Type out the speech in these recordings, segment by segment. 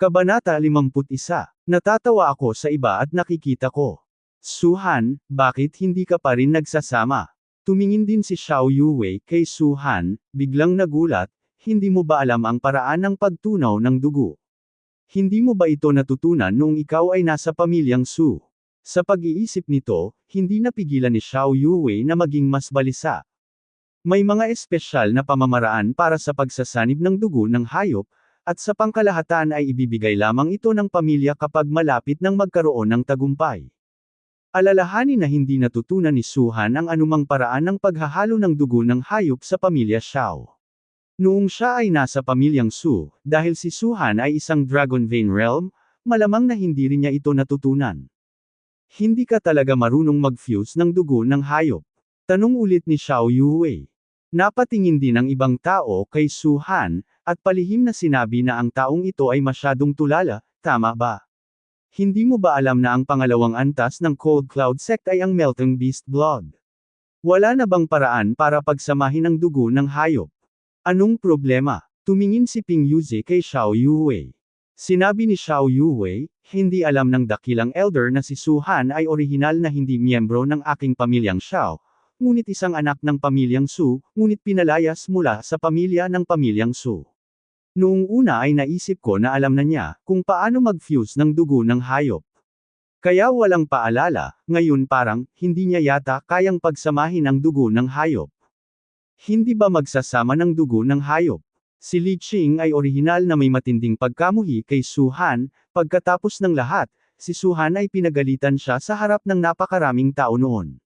Kabanata 51. Natatawa ako sa iba at nakikita ko. Suhan, bakit hindi ka pa rin nagsasama? Tumingin din si Xiao Yuwei kay Suhan, biglang nagulat, hindi mo ba alam ang paraan ng pagtunaw ng dugo? Hindi mo ba ito natutunan noong ikaw ay nasa pamilyang Su? Sa pag-iisip nito, hindi napigilan ni Xiao Yuwei na maging mas balisa. May mga espesyal na pamamaraan para sa pagsasanib ng dugo ng hayop, at sa pangkalahatan ay ibibigay lamang ito ng pamilya kapag malapit ng magkaroon ng tagumpay. Alalahanin na hindi natutunan ni Suhan ang anumang paraan ng paghahalo ng dugo ng hayop sa pamilya Xiao. Noong siya ay nasa pamilyang Su, dahil si Suhan ay isang Dragon Vein Realm, malamang na hindi rin niya ito natutunan. Hindi ka talaga marunong mag-fuse ng dugo ng hayop. Tanong ulit ni Xiao Yuwei. Napatingin din ang ibang tao kay Suhan, at palihim na sinabi na ang taong ito ay masyadong tulala, tama ba? Hindi mo ba alam na ang pangalawang antas ng Cold Cloud Sect ay ang Melting Beast Blood? Wala na bang paraan para pagsamahin ang dugo ng hayop? Anong problema? Tumingin si Ping Yuzi kay Xiao Yuwei. Sinabi ni Xiao Yuwei, hindi alam ng dakilang elder na si Suhan ay orihinal na hindi miyembro ng aking pamilyang Xiao, ngunit isang anak ng pamilyang Su, ngunit pinalayas mula sa pamilya ng pamilyang Su. Noong una ay naisip ko na alam na niya kung paano mag-fuse ng dugo ng hayop. Kaya walang paalala, ngayon parang, hindi niya yata kayang pagsamahin ang dugo ng hayop. Hindi ba magsasama ng dugo ng hayop? Si Li Qing ay orihinal na may matinding pagkamuhi kay Suhan, pagkatapos ng lahat, si Suhan ay pinagalitan siya sa harap ng napakaraming tao noon.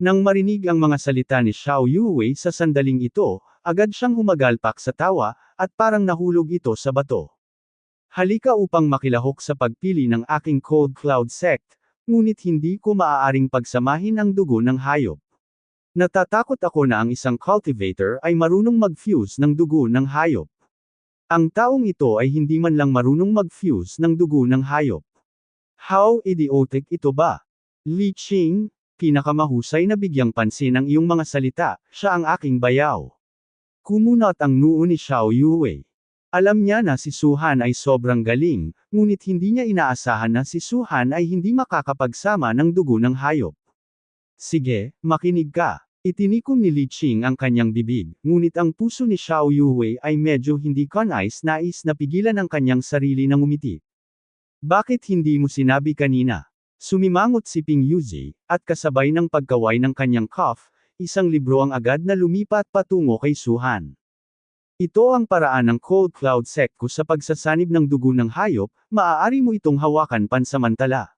Nang marinig ang mga salita ni Xiao Yuwei sa sandaling ito, agad siyang humagalpak sa tawa, at parang nahulog ito sa bato. Halika upang makilahok sa pagpili ng aking Cold Cloud Sect, ngunit hindi ko maaaring pagsamahin ang dugo ng hayop. Natatakot ako na ang isang cultivator ay marunong mag-fuse ng dugo ng hayop. Ang taong ito ay hindi man lang marunong mag-fuse ng dugo ng hayop. How idiotic ito ba? Li Qing, pinakamahusay na bigyang pansin ang iyong mga salita, siya ang aking bayaw. Kumunat ang noo ni Xiao Yuwei. Alam niya na si Suhan ay sobrang galing, ngunit hindi niya inaasahan na si Suhan ay hindi makakapagsama ng dugo ng hayop. Sige, makinig ka. Itinikom ni Li Qing ang kanyang bibig, ngunit ang puso ni Xiao Yuwei ay medyo hindi kanais na pigilan ang kanyang sarili na ngumiti. Bakit hindi mo sinabi kanina? Sumimangot si Ping Yuzi, at kasabay ng pagkaway ng kanyang cough, isang libro ang agad na lumipat patungo kay Suhan. Ito ang paraan ng Cold Cloud Sect ko sa pagsasanib ng dugo ng hayop, maaari mo itong hawakan pansamantala.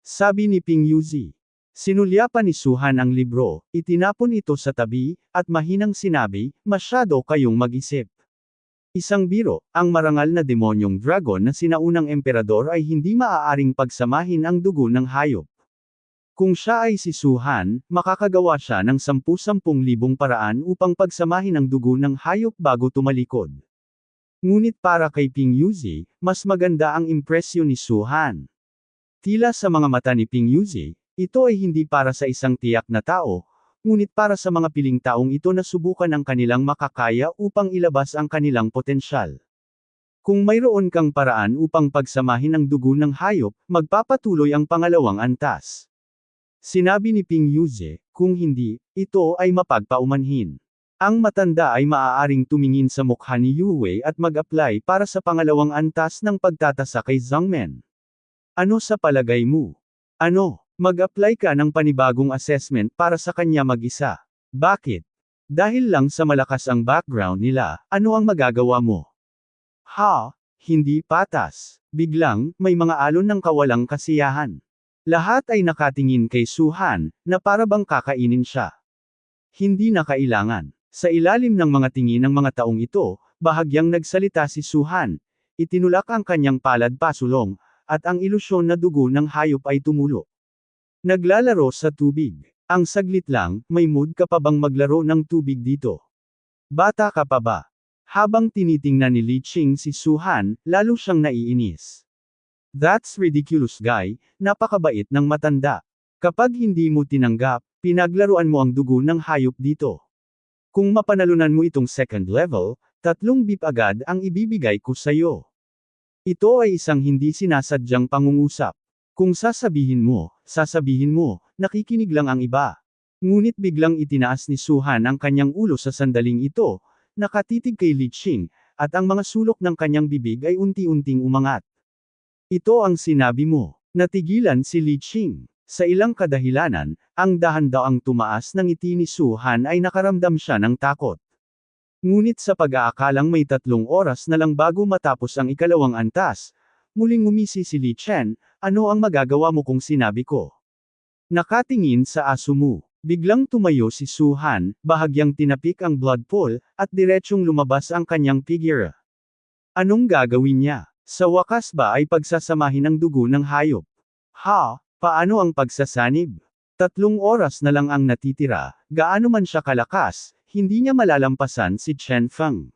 Sabi ni Ping Yuzi. Sinulyapan ni Suhan ang libro, itinapon ito sa tabi, at mahinang sinabi, masyado kayong mag-isip. Isang biro, ang marangal na demonyong dragon na sinaunang emperador ay hindi maaaring pagsamahin ang dugo ng hayop. Kung siya ay si Suhan, makakagawa siya ng 10,000 paraan upang pagsamahin ang dugo ng hayop bago tumalikod. Ngunit para kay Ping Yuzi, mas maganda ang impresyon ni Suhan. Tila sa mga mata ni Ping Yuzi, ito ay hindi para sa isang tiyak na tao, ngunit para sa mga piling taong ito na subukan ang kanilang makakaya upang ilabas ang kanilang potensyal. Kung mayroon kang paraan upang pagsamahin ang dugo ng hayop, magpapatuloy ang pangalawang antas. Sinabi ni Ping Yuzi, kung hindi, ito ay mapagpaumanhin. Ang matanda ay maaaring tumingin sa mukha ni Yuwei at mag-apply para sa pangalawang antas ng pagtatasa kay Zhangmen. Ano sa palagay mo? Ano? Mag-apply ka ng panibagong assessment para sa kanya mag-isa. Bakit? Dahil lang sa malakas ang background nila, ano ang magagawa mo? Ha? Hindi patas. Biglang, may mga alon ng kawalang kasiyahan. Lahat ay nakatingin kay Suhan, na para bang kakainin siya. Hindi na kailangan. Sa ilalim ng mga tingin ng mga taong ito, bahagyang nagsalita si Suhan. Itinulak ang kanyang palad pasulong, at ang ilusyon na dugo ng hayop ay tumulo. Naglalaro sa tubig. Ang saglit lang, may mood ka pa bang maglaro ng tubig dito? Bata ka pa ba? Habang tinitingnan ni Li Qing si Suhan, lalo siyang naiinis. That's ridiculous guy, napakabait ng matanda. Kapag hindi mo tinanggap, pinaglaruan mo ang dugo ng hayop dito. Kung mapanalunan mo itong second level, 3 beep agad ang ibibigay ko sa'yo. Ito ay isang hindi sinasadyang pangungusap. Kung sasabihin mo, nakikinig lang ang iba. Ngunit biglang itinaas ni Suhan ang kanyang ulo sa sandaling ito, nakatitig kay Li Qing, at ang mga sulok ng kanyang bibig ay unti-unting umangat. Ito ang sinabi mo. Natigilan si Li Qing. Sa ilang kadahilanan, ang dahan-daang tumaas ng ngiti ni Suhan ay nakaramdam siya ng takot. Ngunit sa pag-aakalang may 3 oras na lang bago matapos ang ikalawang antas, muling ngumisi si Li Chen, ano ang magagawa mo kung sinabi ko? Nakatingin sa aso mo. Biglang tumayo si Suhan, bahagyang tinapik ang blood pool, at diretsyong lumabas ang kanyang figure. Anong gagawin niya? Sa wakas ba ay pagsasamahin ang dugo ng hayop? Paano ang pagsasanib? 3 oras na lang ang natitira, gaano man siya kalakas, hindi niya malalampasan si Chen Feng.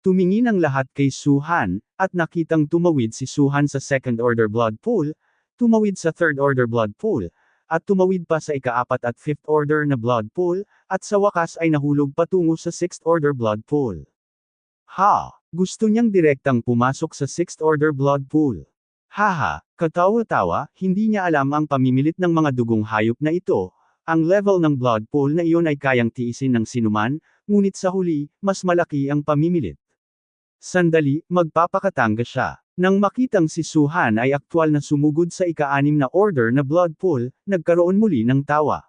Tumingin ang lahat kay Suhan, at nakitang tumawid si Suhan sa second order blood pool, tumawid sa third order blood pool, at tumawid pa sa ika-4 at 5th order na blood pool, at sa wakas ay nahulog patungo sa 6th order blood pool. Gusto niyang direktang pumasok sa 6th order blood pool. Katawa-tawa, hindi niya alam ang pamimilit ng mga dugong hayop na ito. Ang level ng blood pool na iyon ay kayang tiisin ng sinuman, ngunit sa huli, mas malaki ang pamimilit. Sandali, magpapakatanga siya. Nang makitang si Suhan ay aktwal na sumugod sa ika-6 na order na blood pool, nagkaroon muli ng tawa.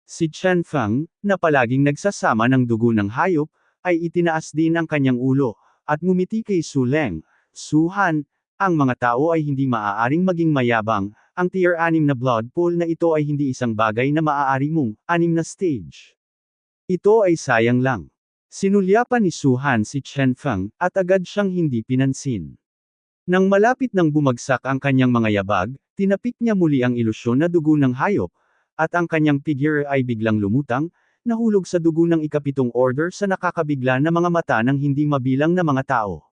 Si Chen Feng, na palaging nagsasama ng dugo ng hayop, ay itinaas din ang kanyang ulo, at ngumiti kay Su Leng. Suhan, ang mga tao ay hindi maaaring maging mayabang, ang tier 6 na blood pool na ito ay hindi isang bagay na maaari mong 6 na stage. Ito ay sayang lang. Sinulyapan ni Suhan si Chen Feng, at agad siyang hindi pinansin. Nang malapit nang bumagsak ang kanyang mga yabag, tinapik niya muli ang ilusyon na dugo ng hayop, at ang kanyang figure ay biglang lumutang, nahulog sa dugo ng ika-7 order sa nakakabigla na mga mata ng hindi mabilang na mga tao.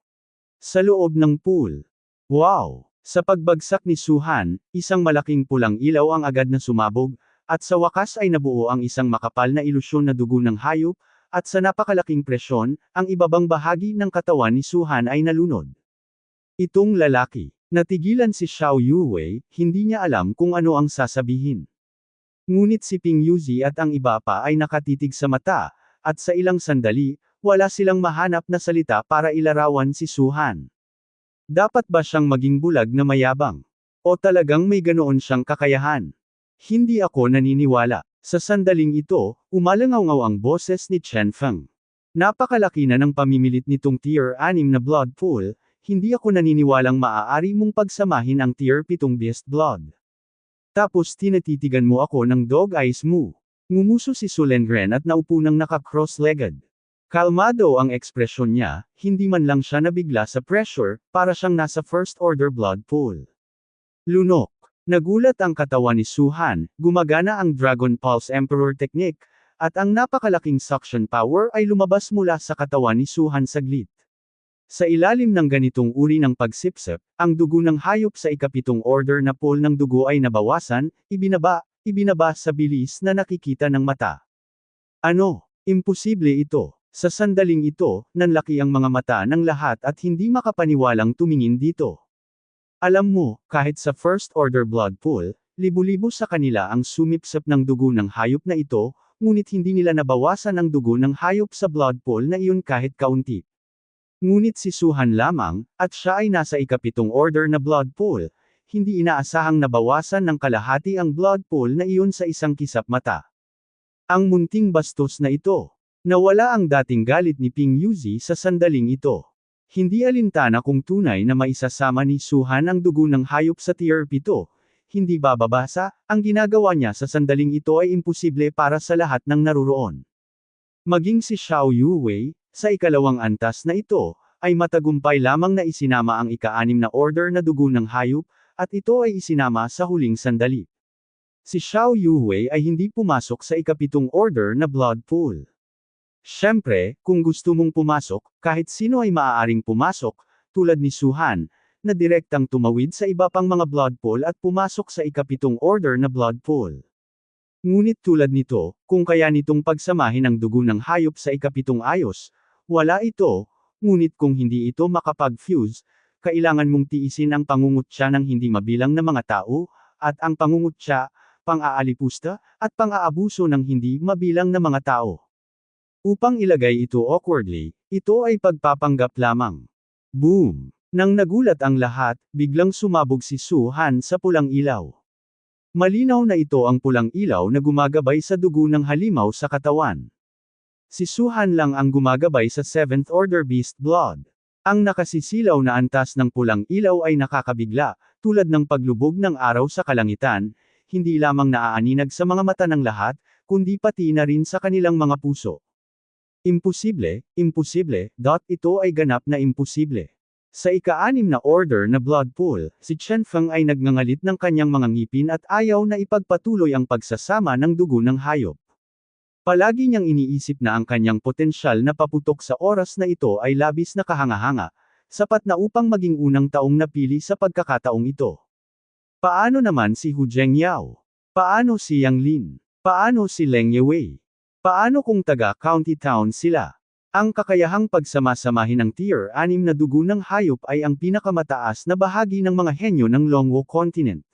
Sa loob ng pool. Wow! Sa pagbagsak ni Suhan, isang malaking pulang ilaw ang agad na sumabog, at sa wakas ay nabuo ang isang makapal na ilusyon na dugo ng hayop, at sa napakalaking presyon, ang ibabang bahagi ng katawan ni Suhan ay nalunod. Itong lalaki. Natigilan si Xiao Yuwei, hindi niya alam kung ano ang sasabihin. Ngunit si Ping Yuzi at ang iba pa ay nakatitig sa mata, at sa ilang sandali, wala silang mahanap na salita para ilarawan si Suhan. Dapat ba siyang maging bulag na mayabang? O talagang may ganoon siyang kakayahan? Hindi ako naniniwala. Sa sandaling ito, umalangaw-ngaw ang boses ni Chen Feng. Napakalaki na ng pamimilit nitong tier 6 na blood pool, hindi ako naniniwalang maaari mong pagsamahin ang tier 7 beast blood. Tapos tinatitigan mo ako ng dog eyes mo. Ngumuso si Su Lengren at naupo nang naka-cross-legged. Kalmado ang ekspresyon niya, hindi man lang siya nabigla sa pressure, para siyang nasa first order blood pool. Lunok. Nagulat ang katawan ni Suhan, gumagana ang Dragon Pulse Emperor Technique, at ang napakalaking suction power ay lumabas mula sa katawan ni Suhan saglit. Sa ilalim ng ganitong uri ng pagsipsip, ang dugo ng hayop sa ika-7 order na pool ng dugo ay nabawasan, ibinaba sa bilis na nakikita ng mata. Ano? Imposible ito. Sa sandaling ito, nanlaki ang mga mata ng lahat at hindi makapaniwalang tumingin dito. Alam mo, kahit sa first order blood pool, libu-libo sa kanila ang sumipsip ng dugo ng hayop na ito, ngunit hindi nila nabawasan ang dugo ng hayop sa blood pool na iyon kahit kaunti. Ngunit si Suhan lamang, at siya ay nasa ika-7 order na blood pool, hindi inaasahang nabawasan ng kalahati ang blood pool na iyon sa isang kisap mata. Ang munting bastos na ito. Nawala ang dating galit ni Ping Yuzi sa sandaling ito. Hindi alintana kung tunay na maisasama ni Suhan ang dugo ng hayop sa tier 7, hindi bababasa, ang ginagawa niya sa sandaling ito ay imposible para sa lahat ng naruroon. Maging si Xiao Yuwei, sa ikalawang antas na ito, ay matagumpay lamang na isinama ang ika-6 na order na dugo ng hayop, at ito ay isinama sa huling sandali. Si Xiao Yuwei ay hindi pumasok sa ika-7 order na blood pool. Siyempre, kung gusto mong pumasok, kahit sino ay maaaring pumasok, tulad ni Suhan, na direktang tumawid sa iba pang mga blood pool at pumasok sa ika-7 order na blood pool. Ngunit tulad nito, kung kaya nitong pagsamahin ang dugo ng hayop sa ika-7 ayos, wala ito, ngunit kung hindi ito makapag-fuse, kailangan mong tiisin ang pangungutya ng hindi mabilang na mga tao, at ang pangungutya, pang-aalipusta, at pang-aabuso ng hindi mabilang na mga tao. Upang ilagay ito awkwardly, ito ay pagpapanggap lamang. Boom! Nang nagulat ang lahat, biglang sumabog si Su-han sa pulang ilaw. Malinaw na ito ang pulang ilaw na gumagabay sa dugo ng halimaw sa katawan. Si Su-han lang ang gumagabay sa 7th Order Beast Blood. Ang nakasisilaw na antas ng pulang ilaw ay nakakabigla, tulad ng paglubog ng araw sa kalangitan, hindi lamang naaaninag sa mga mata ng lahat, kundi pati na rin sa kanilang mga puso. Imposible, imposible, ito ay ganap na imposible. Sa ika-6 na order na blood pool, si Chen Feng ay nagngangalit ng kanyang mga ngipin at ayaw na ipagpatuloy ang pagsasama ng dugo ng hayop. Palagi niyang iniisip na ang kanyang potensyal na paputok sa oras na ito ay labis na kahanga-hanga, sapat na upang maging unang taong napili sa pagkakataong ito. Paano naman si Hu Zhengyao? Paano si Yang Lin? Paano si Leng Yewei? Paano kung taga-county town sila? Ang kakayahang pagsamasamahin ng Tier 6 na dugo ng hayop ay ang pinakamataas na bahagi ng mga henyo ng Longwo Continent.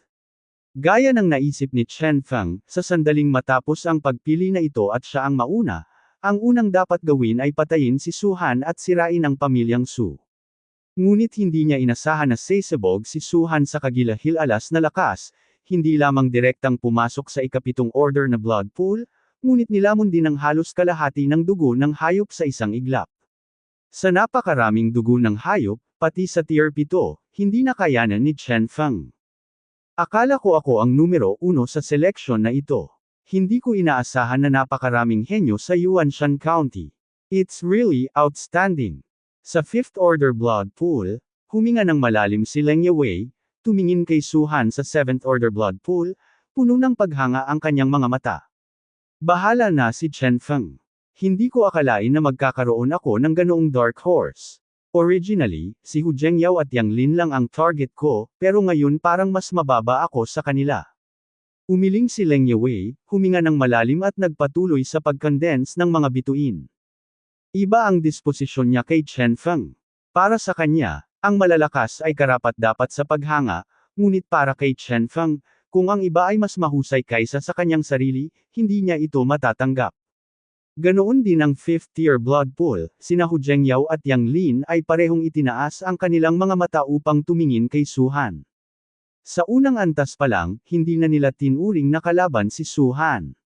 Gaya ng naisip ni Chen Feng, sa sandaling matapos ang pagpili na ito at siya ang mauna, ang unang dapat gawin ay patayin si Su-han at sirain ang pamilyang Su. Ngunit hindi niya inasahan na sasabog si Su-han sa kagilahil-alas na lakas, hindi lamang direktang pumasok sa ika-7 order na blood pool, ngunit nilamon din ang halos kalahati ng dugo ng hayop sa isang iglap. Sa napakaraming dugo ng hayop, pati sa Tier 7, hindi na kayanan ni Chen Feng. Akala ko ako ang numero 1 sa seleksyon na ito. Hindi ko inaasahan na napakaraming henyo sa Yuanshan County. It's really outstanding. Sa 5th Order Blood Pool, huminga ng malalim si Leng Yewei, tumingin kay Su-han sa 7th Order Blood Pool, puno ng paghanga ang kanyang mga mata. Bahala na si Chen Feng. Hindi ko akalain na magkakaroon ako ng ganoong dark horse. Originally, si Hu Zhengyao at Yang Lin lang ang target ko, pero ngayon parang mas mababa ako sa kanila. Umiling si Leng Yewei, huminga ng malalim at nagpatuloy sa pag-condense ng mga bituin. Iba ang disposisyon niya kay Chen Feng. Para sa kanya, ang malalakas ay karapat-dapat sa paghanga, ngunit para kay Chen Feng, kung ang iba ay mas mahusay kaysa sa kanyang sarili, hindi niya ito matatanggap. Ganoon din ang 5th Tier Blood Pool, sina Hu Zhengyao at Yang Lin ay parehong itinaas ang kanilang mga mata upang tumingin kay Su-han. Sa unang antas pa lang, hindi na nila tinuring na kalaban si Su-han.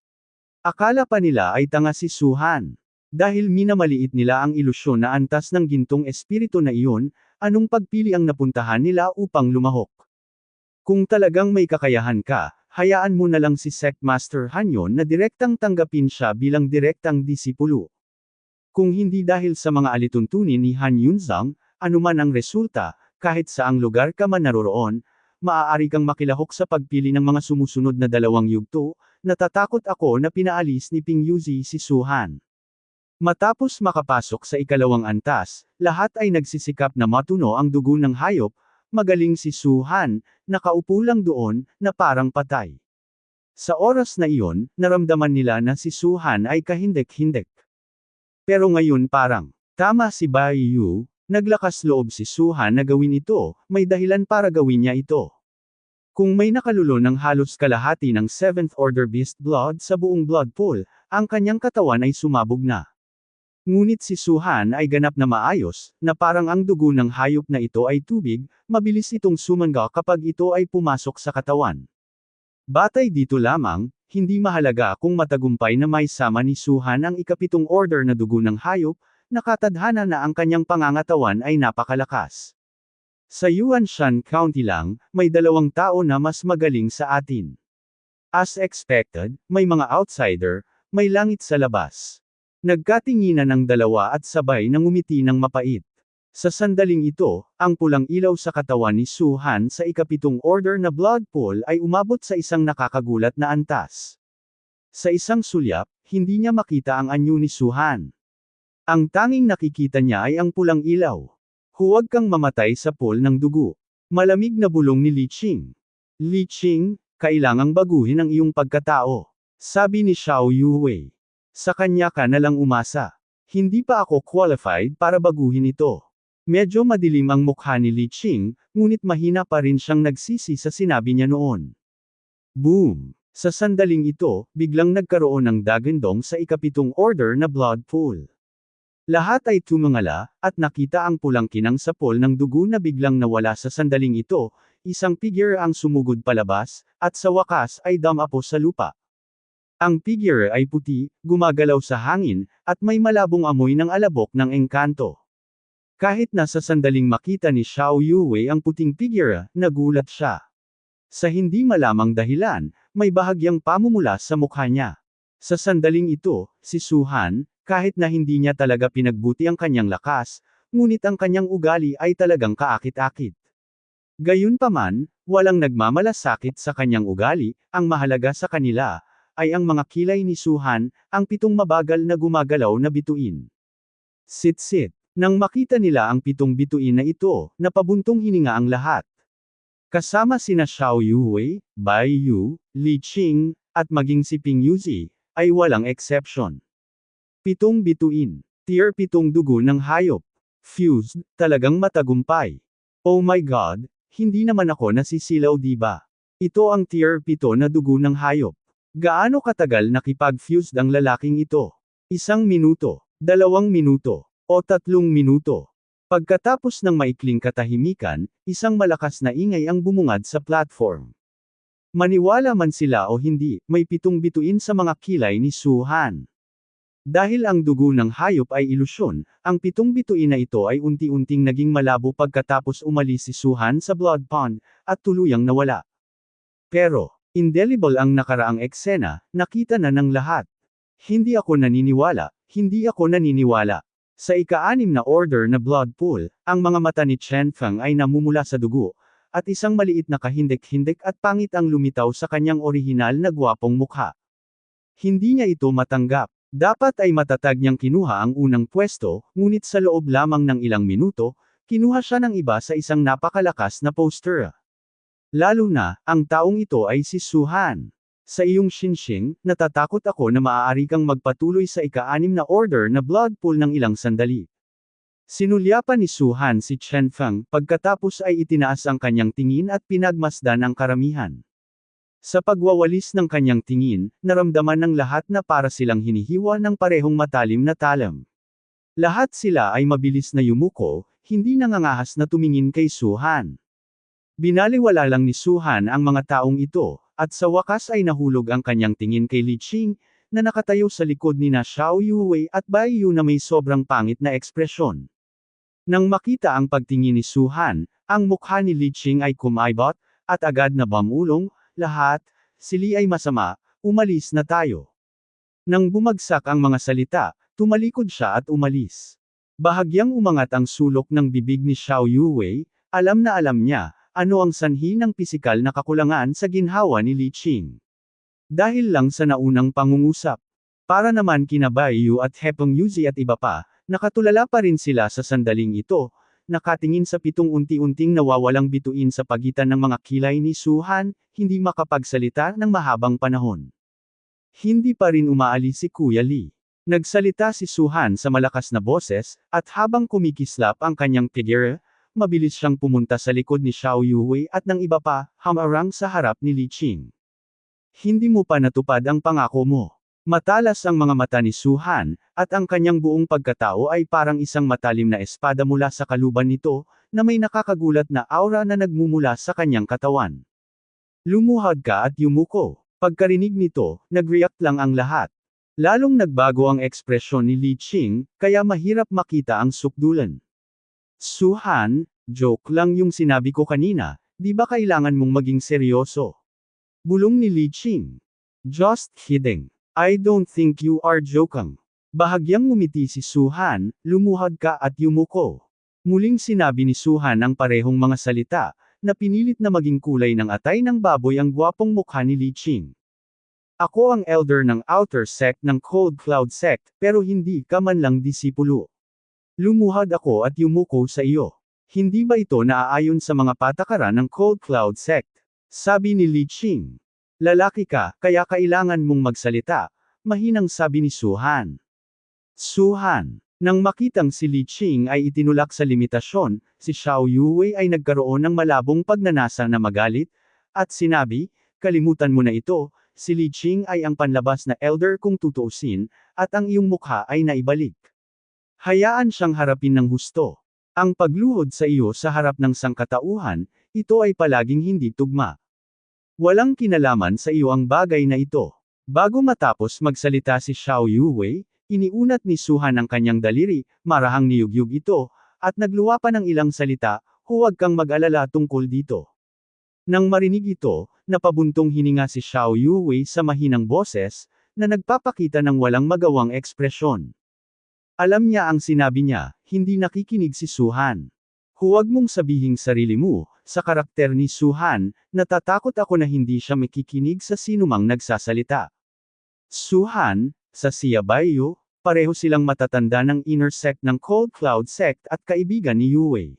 Akala pa nila ay tanga si Su-han. Dahil minamaliit nila ang ilusyon na antas ng gintong espiritu na iyon, anong pagpili ang napuntahan nila upang lumahok? Kung talagang may kakayahan ka, hayaan mo na lang si Sect Master Hanyon na direktang tanggapin siya bilang direktang disipulo. Kung hindi dahil sa mga alituntunin ni Han Yunzang, anuman ang resulta, kahit saang lugar ka man naroroon, maaari kang makilahok sa pagpili ng mga sumusunod na dalawang yugto, natatakot ako na pinaalis ni Ping Yuzi si Su-han. Matapos makapasok sa ikalawang antas, lahat ay nagsisikap na matuno ang dugo ng hayop. Magaling si Su-han, nakaupo lang doon, na parang patay. Sa oras na iyon, naramdaman nila na si Su-han ay kahindek-hindek. Pero ngayon parang, tama si Bai Yu, naglakas loob si Su-han na gawin ito, may dahilan para gawin niya ito. Kung may nakalulo ng halos kalahati ng 7th Order Beast Blood sa buong blood pool, ang kanyang katawan ay sumabog na. Ngunit si Su-han ay ganap na maayos, na parang ang dugo ng hayop na ito ay tubig, mabilis itong sumangga kapag ito ay pumasok sa katawan. Batay dito lamang, hindi mahalaga kung matagumpay na may sama ni Su-han ang ika-7 order na dugo ng hayop, nakatadhana na ang kanyang pangangatawan ay napakalakas. Sa Yuanshan County lang, may 2 tao na mas magaling sa atin. As expected, may mga outsider, may langit sa labas. Nagkatinginan ang dalawa at sabay nang ngumiti ng mapait. Sa sandaling ito, ang pulang ilaw sa katawan ni Su-han sa ika-7 order na blood pool ay umabot sa isang nakakagulat na antas. Sa isang sulyap, hindi niya makita ang anyo ni Su-han. Ang tanging nakikita niya ay ang pulang ilaw. Huwag kang mamatay sa pool ng dugo. Malamig na bulong ni Li Qing. Li Qing, kailangang baguhin ang iyong pagkatao. Sabi ni Xiao Yuwei. Sa kanya ka na lang umasa. Hindi pa ako qualified para baguhin ito. Medyo madilim ang mukha ni Li Qing, ngunit mahina pa rin siyang nagsisi sa sinabi niya noon. Boom! Sa sandaling ito, biglang nagkaroon ng dagandong sa ikapitong order na blood pool. Lahat ay tumangala, at nakita ang pulang kinang sapol ng dugo na biglang nawala sa sandaling ito, isang figure ang sumugod palabas, at sa wakas ay damapo sa lupa. Ang figure ay puti, gumagalaw sa hangin, at may malabong amoy ng alabok ng engkanto. Kahit na sa sandaling makita ni Xiao Yuwei ang puting figure, nagulat siya. Sa hindi malamang dahilan, may bahagyang pamumula sa mukha niya. Sa sandaling ito, si Su Han, kahit na hindi niya talaga pinagbuti ang kanyang lakas, ngunit ang kanyang ugali ay talagang kaakit-akit. Gayunpaman, walang nagmamalasakit sa kanyang ugali, ang mahalaga sa kanila, ay ang mga kilay ni Su Han, ang 7 mabagal na gumagalaw na bituin. Sit-sit. Nang makita nila ang 7 bituin na ito, napabuntong hininga ang lahat. Kasama sina Xiao Yuwei, Bai Yu, Li Qing, at maging si Ping Yuzi, ay walang exception. 7 bituin. Tier 7 dugo ng hayop. Fused, talagang matagumpay. Oh my God, hindi naman ako nasisilaw diba? Ito ang tier 7 na dugo ng hayop. Gaano katagal nakipag-fused ang lalaking ito? 1 minuto, 2 minuto, o 3 minuto. Pagkatapos ng maikling katahimikan, isang malakas na ingay ang bumungad sa platform. Maniwala man sila o hindi, may 7 bituin sa mga kilay ni Su Han. Dahil ang dugo ng hayop ay ilusyon, ang 7 bituin na ito ay unti-unting naging malabo pagkatapos umalis si Su Han sa blood pond, at tuluyang nawala. Pero, indelible ang nakaraang eksena, nakita na ng lahat. Hindi ako naniniwala, hindi ako naniniwala. Sa ika-6 na order na blood pool, ang mga mata ni Chen Feng ay namumula sa dugo, at isang maliit na kahindik-hindik at pangit ang lumitaw sa kanyang orihinal na gwapong mukha. Hindi niya ito matanggap. Dapat ay matatag niyang kinuha ang unang pwesto, ngunit sa loob lamang ng ilang minuto, kinuha siya ng iba sa isang napakalakas na poster. Lalo na, ang taong ito ay si Su Han. Sa iyong Xinxing, natatakot ako na maaari kang magpatuloy sa ika-6 na order na blood pool ng ilang sandali. Sinulyapan ni Su Han si Chen Feng, pagkatapos ay itinaas ang kanyang tingin at pinagmasdan ang karamihan. Sa pagwawalis ng kanyang tingin, naramdaman ng lahat na para silang hinihiwa ng parehong matalim na talam. Lahat sila ay mabilis na yumuko, hindi nangangahas na tumingin kay Su Han. Binaliwala lang ni Su Han ang mga taong ito, at sa wakas ay nahulog ang kanyang tingin kay Li Qing, na nakatayo sa likod ni na Xiao Yuwei at Bai Yu na may sobrang pangit na ekspresyon. Nang makita ang pagtingin ni Su Han, ang mukha ni Li Qing ay kumaibot, at agad na bumulong, lahat, si Li ay masama, umalis na tayo. Nang bumagsak ang mga salita, tumalikod siya at umalis. Bahagyang umangat ang sulok ng bibig ni Xiao Yuwei, alam na alam niya, ano ang sanhi ng pisikal na kakulangan sa ginhawa ni Li Qing. Dahil lang sa naunang pangungusap. Para naman kina Bai Yu at Hepeng Yuzi at iba pa, nakatulala pa rin sila sa sandaling ito, nakatingin sa 7 unti-unting nawawalang bituin sa pagitan ng mga kilay ni Su Han, hindi makapagsalita ng mahabang panahon. Hindi pa rin umaalis si Kuya Li. Nagsalita si Su Han sa malakas na boses, at habang kumikislap ang kanyang figure, mabilis siyang pumunta sa likod ni Xiao Yuwei at ng iba pa, hamarang sa harap ni Li Qing. Hindi mo pa natupad ang pangako mo. Matalas ang mga mata ni Su Han, at ang kanyang buong pagkatao ay parang isang matalim na espada mula sa kaluban nito, na may nakakagulat na aura na nagmumula sa kanyang katawan. Lumuhod ka at yumuko. Pagkarinig nito, nag-react lang ang lahat. Lalong nagbago ang ekspresyon ni Li Qing, kaya mahirap makita ang sukdulan. Su Han, joke lang yung sinabi ko kanina, di ba kailangan mong maging seryoso? Bulong ni Li Qing. Just kidding. I don't think you are joking. Bahagyang ngumiti si Su Han, lumuhod ka at yumuko. Muling sinabi ni Su Han ang parehong mga salita, na pinilit na maging kulay ng atay ng baboy ang gwapong mukha ni Li Qing. Ako ang elder ng outer sect ng Cold Cloud Sect, pero hindi ka man lang disipulo. Lumuhod ako at yumuko sa iyo. Hindi ba ito naaayon sa mga patakaran ng Cold Cloud Sect? Sabi ni Li Qing. Lalaki ka, kaya kailangan mong magsalita, mahinang sabi ni Su Han. Su Han, Nang makitang si Li Qing ay itinulak sa limitasyon, si Xiao Yuwei ay nagkaroon ng malabong pagnanasa na magalit, at sinabi, kalimutan mo na ito, si Li Qing ay ang panlabas na elder kung tutuusin, at ang iyong mukha ay naibalik. Hayaan siyang harapin ng husto. Ang pagluhod sa iyo sa harap ng sangkatauhan, ito ay palaging hindi tugma. Walang kinalaman sa iyo ang bagay na ito. Bago matapos magsalita si Xiao Yuwei, iniunat ni Suhan ang kanyang daliri, marahang niyugyug ito, at nagluwa pa ng ilang salita, huwag kang mag-alala tungkol dito. Nang marinig ito, napabuntong hininga si Xiao Yuwei sa mahinang boses, na nagpapakita ng walang magawang ekspresyon. Alam niya ang sinabi niya, hindi nakikinig si Suhan. Huwag mong sabihing sarili mo, sa karakter ni Suhan, natatakot ako na hindi siya makikinig sa sinumang nagsasalita. Suhan, sa Sia Baiyu, pareho silang matatanda ng inner sect ng Cold Cloud Sect at kaibigan ni Yuwei.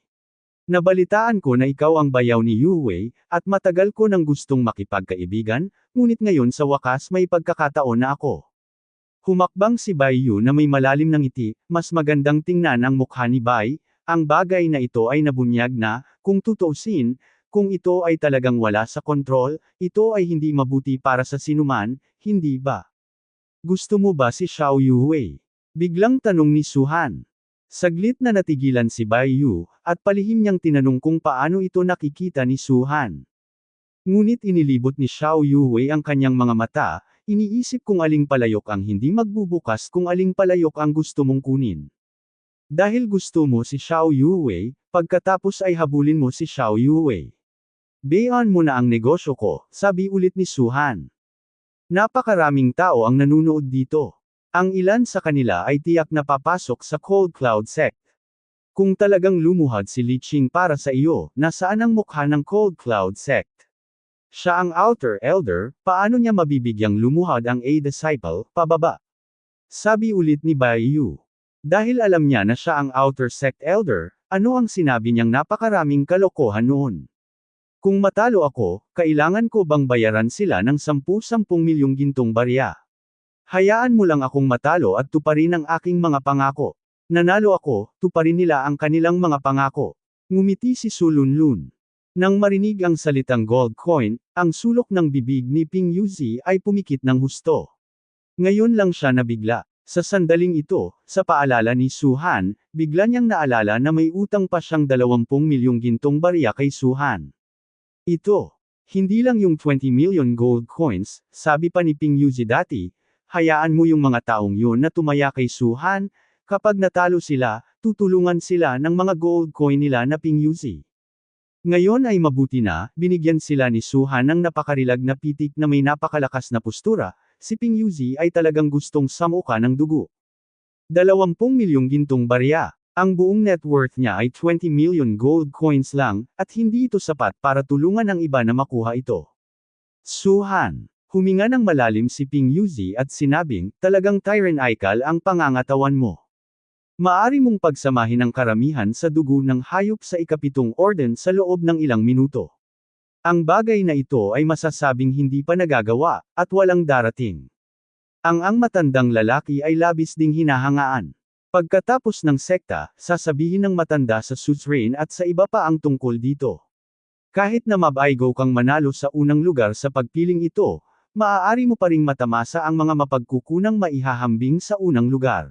Nabalitaan ko na ikaw ang bayaw ni Yuwei, at matagal ko nang gustong makipagkaibigan, ngunit ngayon sa wakas may pagkakataon na ako. Humakbang si Baiyu na may malalim ng ngiti, mas magandang tingnan ang mukha ni Bai, ang bagay na ito ay nabunyag na, kung tutuusin, kung ito ay talagang wala sa kontrol, ito ay hindi mabuti para sa sinuman, hindi ba? Gusto mo ba si Xiao Yuwei? Biglang tanong ni Suhan. Saglit na natigilan si Baiyu, at palihim niyang tinanong kung paano ito nakikita ni Suhan. Ngunit inilibot ni Xiao Yuwei ang kanyang mga mata, iniisip kung aling palayok ang hindi magbubukas kung aling palayok ang gusto mong kunin. Dahil gusto mo si Xiao Yuwei, pagkatapos ay habulin mo si Xiao Yuwei. Bayaan mo na ang negosyo ko, sabi ulit ni Suhan. Napakaraming tao ang nanunood dito. Ang ilan sa kanila ay tiyak na papasok sa Cold Cloud Sect. Kung talagang lumuhad si Li Qing para sa iyo, nasaan ang mukha ng Cold Cloud Sect? Siya ang outer elder, paano niya mabibigyang lumuhad ang A disciple, pababa? Sabi ulit ni Baiyu. Dahil alam niya na siya ang outer sect elder, ano ang sinabi niyang napakaraming kalokohan noon? Kung matalo ako, kailangan ko bang bayaran sila ng 10 milyong gintong barya? Hayaan mo lang akong matalo at tuparin ang aking mga pangako. Nanalo ako, tuparin nila ang kanilang mga pangako. Ngumiti si Sulunlun. Nang marinig ang salitang gold coin, ang sulok ng bibig ni Ping Yuzi ay pumikit ng husto. Ngayon lang siya nabigla. Sa sandaling ito, sa paalala ni Suhan, bigla niyang naalala na may utang pa siyang 20 milyong gintong barya kay Suhan. Ito, hindi lang yung 20 million gold coins, sabi pa ni Ping Yuzi dati, hayaan mo yung mga taong yun na tumaya kay Suhan, kapag natalo sila, tutulungan sila ng mga gold coin nila na Ping Yuzi. Ngayon ay mabuti na, binigyan sila ni Suhan ng napakarilag na pitik na may napakalakas na postura, si Ping Yuzi ay talagang gustong samuka ng dugo. 20 milyong gintong barya. Ang buong net worth niya ay 20 million gold coins lang, at hindi ito sapat para tulungan ang iba na makuha ito. Suhan. Huminga ng malalim si Ping Yuzi at sinabing, talagang tyrannical ang pangangatawan mo. Maari mong pagsamahin ang karamihan sa dugo ng hayop sa ikapitong orden sa loob ng ilang minuto. Ang bagay na ito ay masasabing hindi pa nagagawa, at walang darating. Ang matandang lalaki ay labis ding hinahangaan. Pagkatapos ng sekta, sasabihin ng matanda sa suzerain at sa iba pa ang tungkol dito. Kahit na mabaigo kang manalo sa unang lugar sa pagpiling ito, maaari mo pa ring matamasa ang mga mapagkukunang maihahambing sa unang lugar.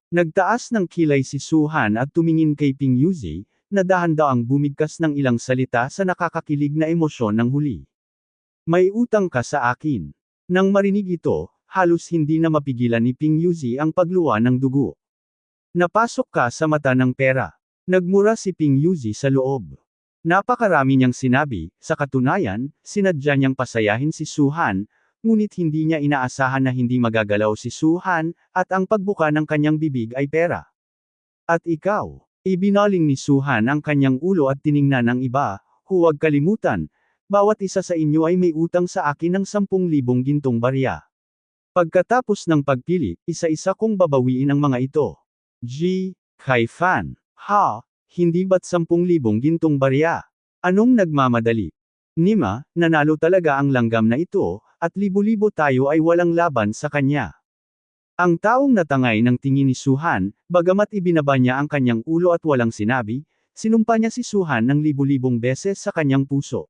Nagtaas ng kilay si Suhan at tumingin kay Ping Yuzi, na dahan-daang bumigkas ng ilang salita sa nakakakilig na emosyon ng huli. May utang ka sa akin. Nang marinig ito, halos hindi na mapigilan ni Ping Yuzi ang pagluwa ng dugo. Napasok ka sa mata ng pera. Nagmura si Ping Yuzi sa loob. Napakarami niyang sinabi, sa katunayan, sinadya niyang pasayahin si Suhan, ngunit hindi niya inaasahan na hindi magagalaw si Suhan, at ang pagbuka ng kanyang bibig ay pera. At ikaw, ibinaling ni Suhan ang kanyang ulo at tiningnan ng iba, huwag kalimutan, bawat isa sa inyo ay may utang sa akin ng 10,000 gintong barya. Pagkatapos ng pagpili, isa-isa kong babawiin ang mga ito. Kai Fan. Hindi ba't 10,000 gintong barya? Anong nagmamadali? Nima, nanalo talaga ang langgam na ito, at libo-libo tayo ay walang laban sa kanya. Ang taong natangay ng tingin ni Suhan, bagamat ibinaba niya ang kanyang ulo at walang sinabi, sinumpa niya si Suhan ng libu-libong beses sa kanyang puso.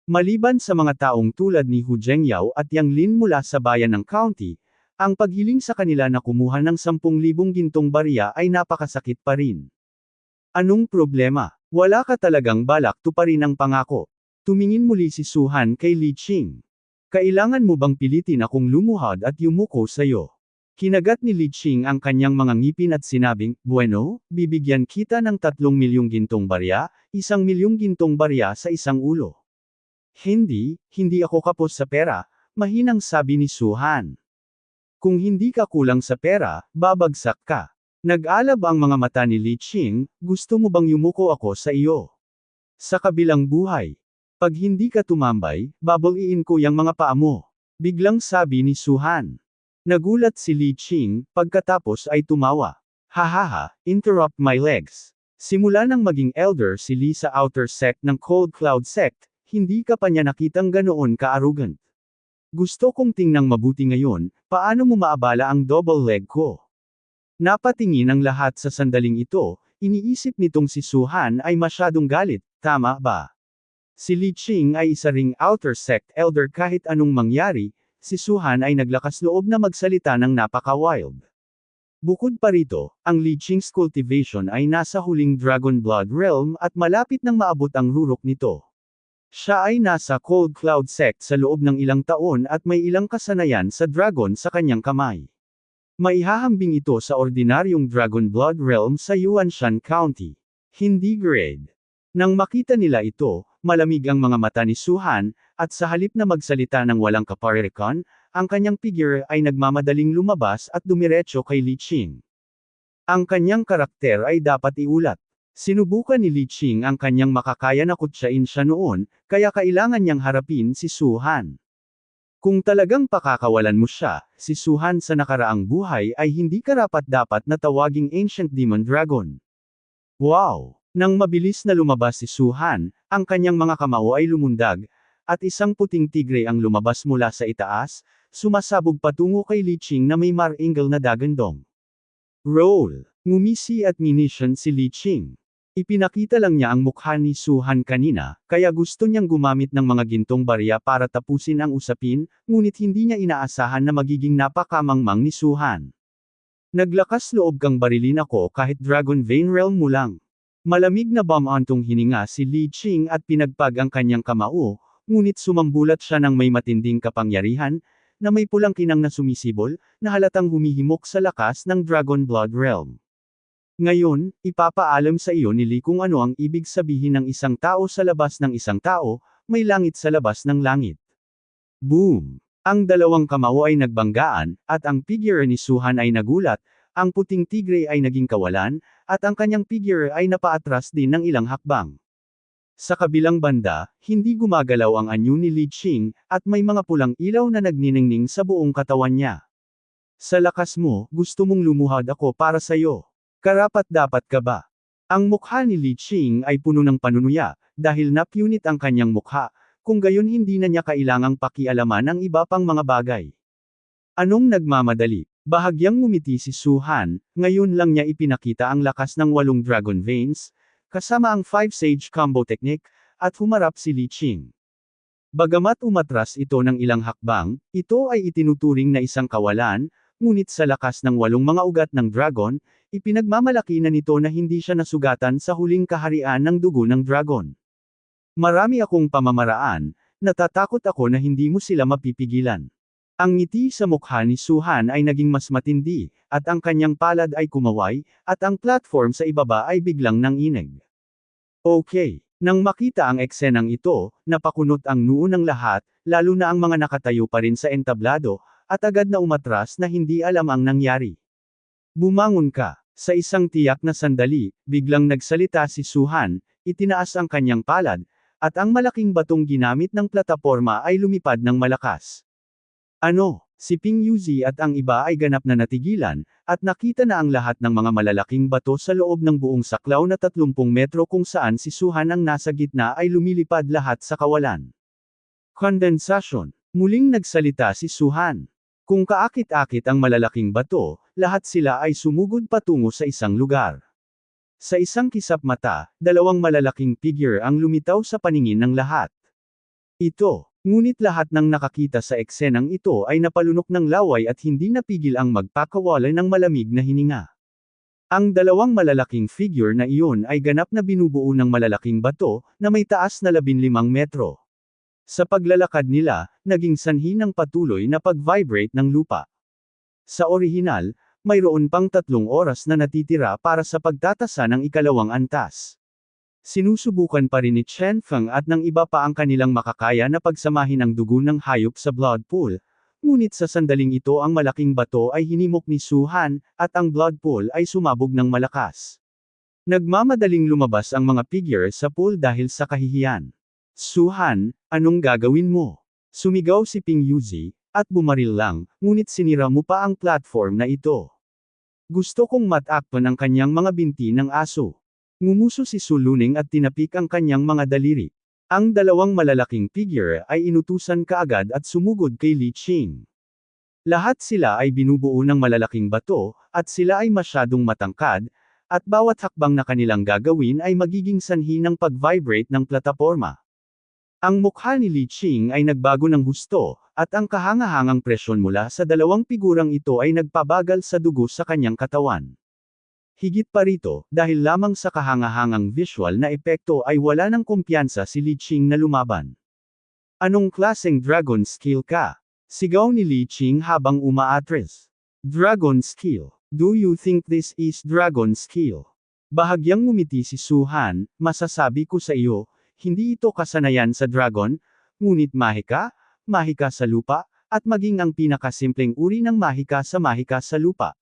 Maliban sa mga taong tulad ni Hu Zhengyao at Yang Lin mula sa bayan ng county, ang paghiling sa kanila na kumuha ng 10,000 gintong barya ay napakasakit pa rin. Anong problema? Wala ka talagang balak tuparin ang pangako. Tumingin muli si Suhan kay Li Qing. Kailangan mo bang pilitin akong lumuhad at yumuko sa'yo? Kinagat ni Li Qing ang kanyang mga ngipin at sinabing, "Bueno, bibigyan kita ng 3,000,000 gintong barya, 1,000,000 gintong barya sa isang ulo." Hindi ako kapos sa pera, mahinang sabi ni Suhan. Kung hindi ka kulang sa pera, babagsak ka. Nag-alab ang mga mata ni Li Qing, gusto mo bang yumuko ako sa iyo? Sa kabilang buhay. Pag hindi ka tumambay, babawiin ko yang mga paa mo. Biglang sabi ni Suhan. Nagulat si Li Qing, pagkatapos ay tumawa. Hahaha, interrupt my legs. Simula nang maging elder si Li sa outer sect ng Cold Cloud Sect, hindi ka pa niya nakitang ganoon ka-arrogant. Gusto kong tingnang mabuti ngayon, paano mo maabala ang double leg ko? Napatingin ang lahat sa sandaling ito, iniisip nitong si Suhan ay masyadong galit, tama ba? Si Li Qing ay isa ring outer sect elder kahit anong mangyari, si Suhan ay naglakas loob na magsalita ng napaka-wild. Bukod pa rito, ang Li Qing's cultivation ay nasa huling Dragon Blood Realm at malapit nang maabot ang rurok nito. Siya ay nasa Cold Cloud Sect sa loob ng ilang taon at may ilang kasanayan sa dragon sa kanyang kamay. Maihahambing ito sa ordinaryong Dragon Blood Realm sa Yuanshan County. Hindi grade. Nang makita nila ito, malamig ang mga mata ni Suhan, at sa halip na magsalita ng walang kaparekan, ang kanyang figure ay nagmamadaling lumabas at dumiretso kay Li Qing. Ang kanyang karakter ay dapat iulat. Sinubukan ni Li Qing ang kanyang makakaya na kutsain siya noon, kaya kailangan niyang harapin si Suhan. Kung talagang pakakawalan mo siya, si Suhan sa nakaraang buhay ay hindi karapat-dapat na tawaging Ancient Demon Dragon. Wow! Nang mabilis na lumabas si Suhan, ang kanyang mga kamao ay lumundag, at isang puting tigre ang lumabas mula sa itaas, sumasabog patungo kay Li Qing na may mar-angle na dagandong. Roll! Ngumisi at munition si Li Qing. Ipinakita lang niya ang mukha ni Suhan kanina, kaya gusto niyang gumamit ng mga gintong barya para tapusin ang usapin, ngunit hindi niya inaasahan na magiging napakamangmang ni Suhan. Naglakas loob kang barilin ako kahit Dragon Vein Realm mo lang. Malamig na bamantong hininga si Li Qing at pinagpag ang kanyang kamao, ngunit sumambulat siya ng may matinding kapangyarihan, na may pulang kinang na sumisibol, na halatang humihimok sa lakas ng Dragon Blood Realm. Ngayon, ipapaalam sa iyo ni Li kung ano ang ibig sabihin ng isang tao sa labas ng isang tao, may langit sa labas ng langit. Boom! Ang dalawang kamao ay nagbanggaan, at ang figure ni Suhan ay nagulat, ang puting tigre ay naging kawalan, at ang kanyang figure ay napaatras din ng ilang hakbang. Sa kabilang banda, hindi gumagalaw ang anyo ni Li Qing, at may mga pulang ilaw na nagniningning sa buong katawan niya. Sa lakas mo, gusto mong lumuhad ako para sa'yo. Karapat-dapat ka ba? Ang mukha ni Li Qing ay puno ng panunuya, dahil napunit ang kanyang mukha, kung gayon hindi na niya kailangang pakialaman ang iba pang mga bagay. Anong nagmamadali? Bahagyang ngumiti si Suhan, ngayon lang niya ipinakita ang lakas ng 8 Dragon Veins, kasama ang 5 Sage Combo Technique, at humarap si Li Qing. Bagamat umatras ito ng ilang hakbang, ito ay itinuturing na isang kawalan, ngunit sa lakas ng 8 mga ugat ng dragon, ipinagmamalaki na nito na hindi siya nasugatan sa huling kaharian ng dugo ng dragon. Marami akong pamamaraan, natatakot ako na hindi mo sila mapipigilan. Ang ngiti sa mukha ni Suhan ay naging mas matindi, at ang kanyang palad ay kumaway, at ang platform sa ibaba ay biglang nanginig. Okay. Nang makita ang eksenang ito, napakunot ang noo ng lahat, lalo na ang mga nakatayo pa rin sa entablado, at agad na umatras na hindi alam ang nangyari. Bumangon ka. Sa isang tiyak na sandali, biglang nagsalita si Suhan, itinaas ang kanyang palad, at ang malaking batong ginamit ng plataporma ay lumipad ng malakas. Ano? Si Ping Yuzi at ang iba ay ganap na natigilan, at nakita na ang lahat ng mga malalaking bato sa loob ng buong saklaw na 30 metro kung saan si Suhan ang nasa gitna ay lumilipad lahat sa kawalan. Condensation. Muling nagsalita si Suhan. Kung kaakit-akit ang malalaking bato, lahat sila ay sumugod patungo sa isang lugar. Sa isang kisap mata, dalawang malalaking figure ang lumitaw sa paningin ng lahat. Ngunit lahat ng nakakita sa eksenang ito ay napalunok ng laway at hindi napigil ang magpakawala ng malamig na hininga. Ang dalawang malalaking figure na iyon ay ganap na binubuo ng malalaking bato, na may taas na 15 metro. Sa paglalakad nila, naging sanhi ng patuloy na pag-vibrate ng lupa. Sa orihinal, mayroon pang 3 oras na natitira para sa pagtatasa ng ikalawang antas. Sinusubukan pa rin ni Chen Feng at ng iba pa ang kanilang makakaya na pagsamahin ang dugo ng hayop sa blood pool, ngunit sa sandaling ito ang malaking bato ay hinimok ni Su Han, at ang blood pool ay sumabog ng malakas. Nagmamadaling lumabas ang mga figure sa pool dahil sa kahihiyan. Su Han, anong gagawin mo? Sumigaw si Ping Yuzi, at bumaril lang, ngunit sinira mo pa ang platform na ito. Gusto kong matakpan ang kanyang mga binti ng aso. Ngumuso si Su Luning at tinapik ang kanyang mga daliri. Ang dalawang malalaking figure ay inutusan kaagad at sumugod kay Li Qing. Lahat sila ay binubuo ng malalaking bato, at sila ay masyadong matangkad, at bawat hakbang na kanilang gagawin ay magiging sanhi ng pag-vibrate ng plataporma. Ang mukha ni Li Qing ay nagbago ng husto, at ang kahangahangang presyon mula sa dalawang figurang ito ay nagpabagal sa dugo sa kanyang katawan. Higit pa rito, dahil lamang sa kahangahangang visual na epekto ay wala ng kumpiyansa si Li Qing na lumaban. Anong klaseng dragon skill ka? Sigaw ni Li Qing habang umaatres. Dragon skill. Do you think this is dragon skill? Bahagyang ngumiti si Su Han, masasabi ko sa iyo, hindi ito kasanayan sa dragon, ngunit mahika sa lupa, at maging ang pinakasimpleng uri ng mahika sa lupa.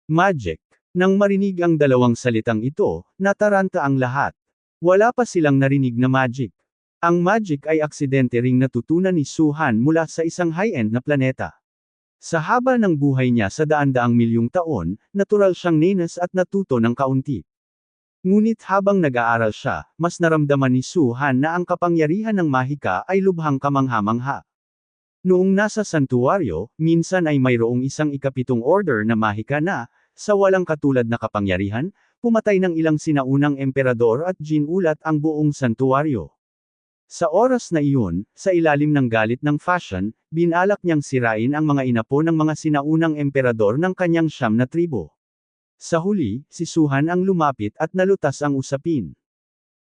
Magic. Nang marinig ang dalawang salitang ito, nataranta ang lahat. Wala pa silang narinig na magic. Ang magic ay aksidente ring natutunan ni Su Han mula sa isang high-end na planeta. Sa haba ng buhay niya sa daan-daang milyong taon, natural siyang nenes at natuto ng kaunti. Ngunit habang nag-aaral siya, mas naramdaman ni Su Han na ang kapangyarihan ng mahika ay lubhang kamangha-mangha. Noong nasa santuwaryo, minsan ay mayroong isang ikapitong order na mahika na, sa walang katulad na kapangyarihan, pumatay ng ilang sinaunang emperador at ginulat ang buong santuwaryo. Sa oras na iyon, sa ilalim ng galit ng fashion, binalak niyang sirain ang mga inapo ng mga sinaunang emperador ng kanyang 9 na tribo. Sa huli, si Su Han ang lumapit at nalutas ang usapin.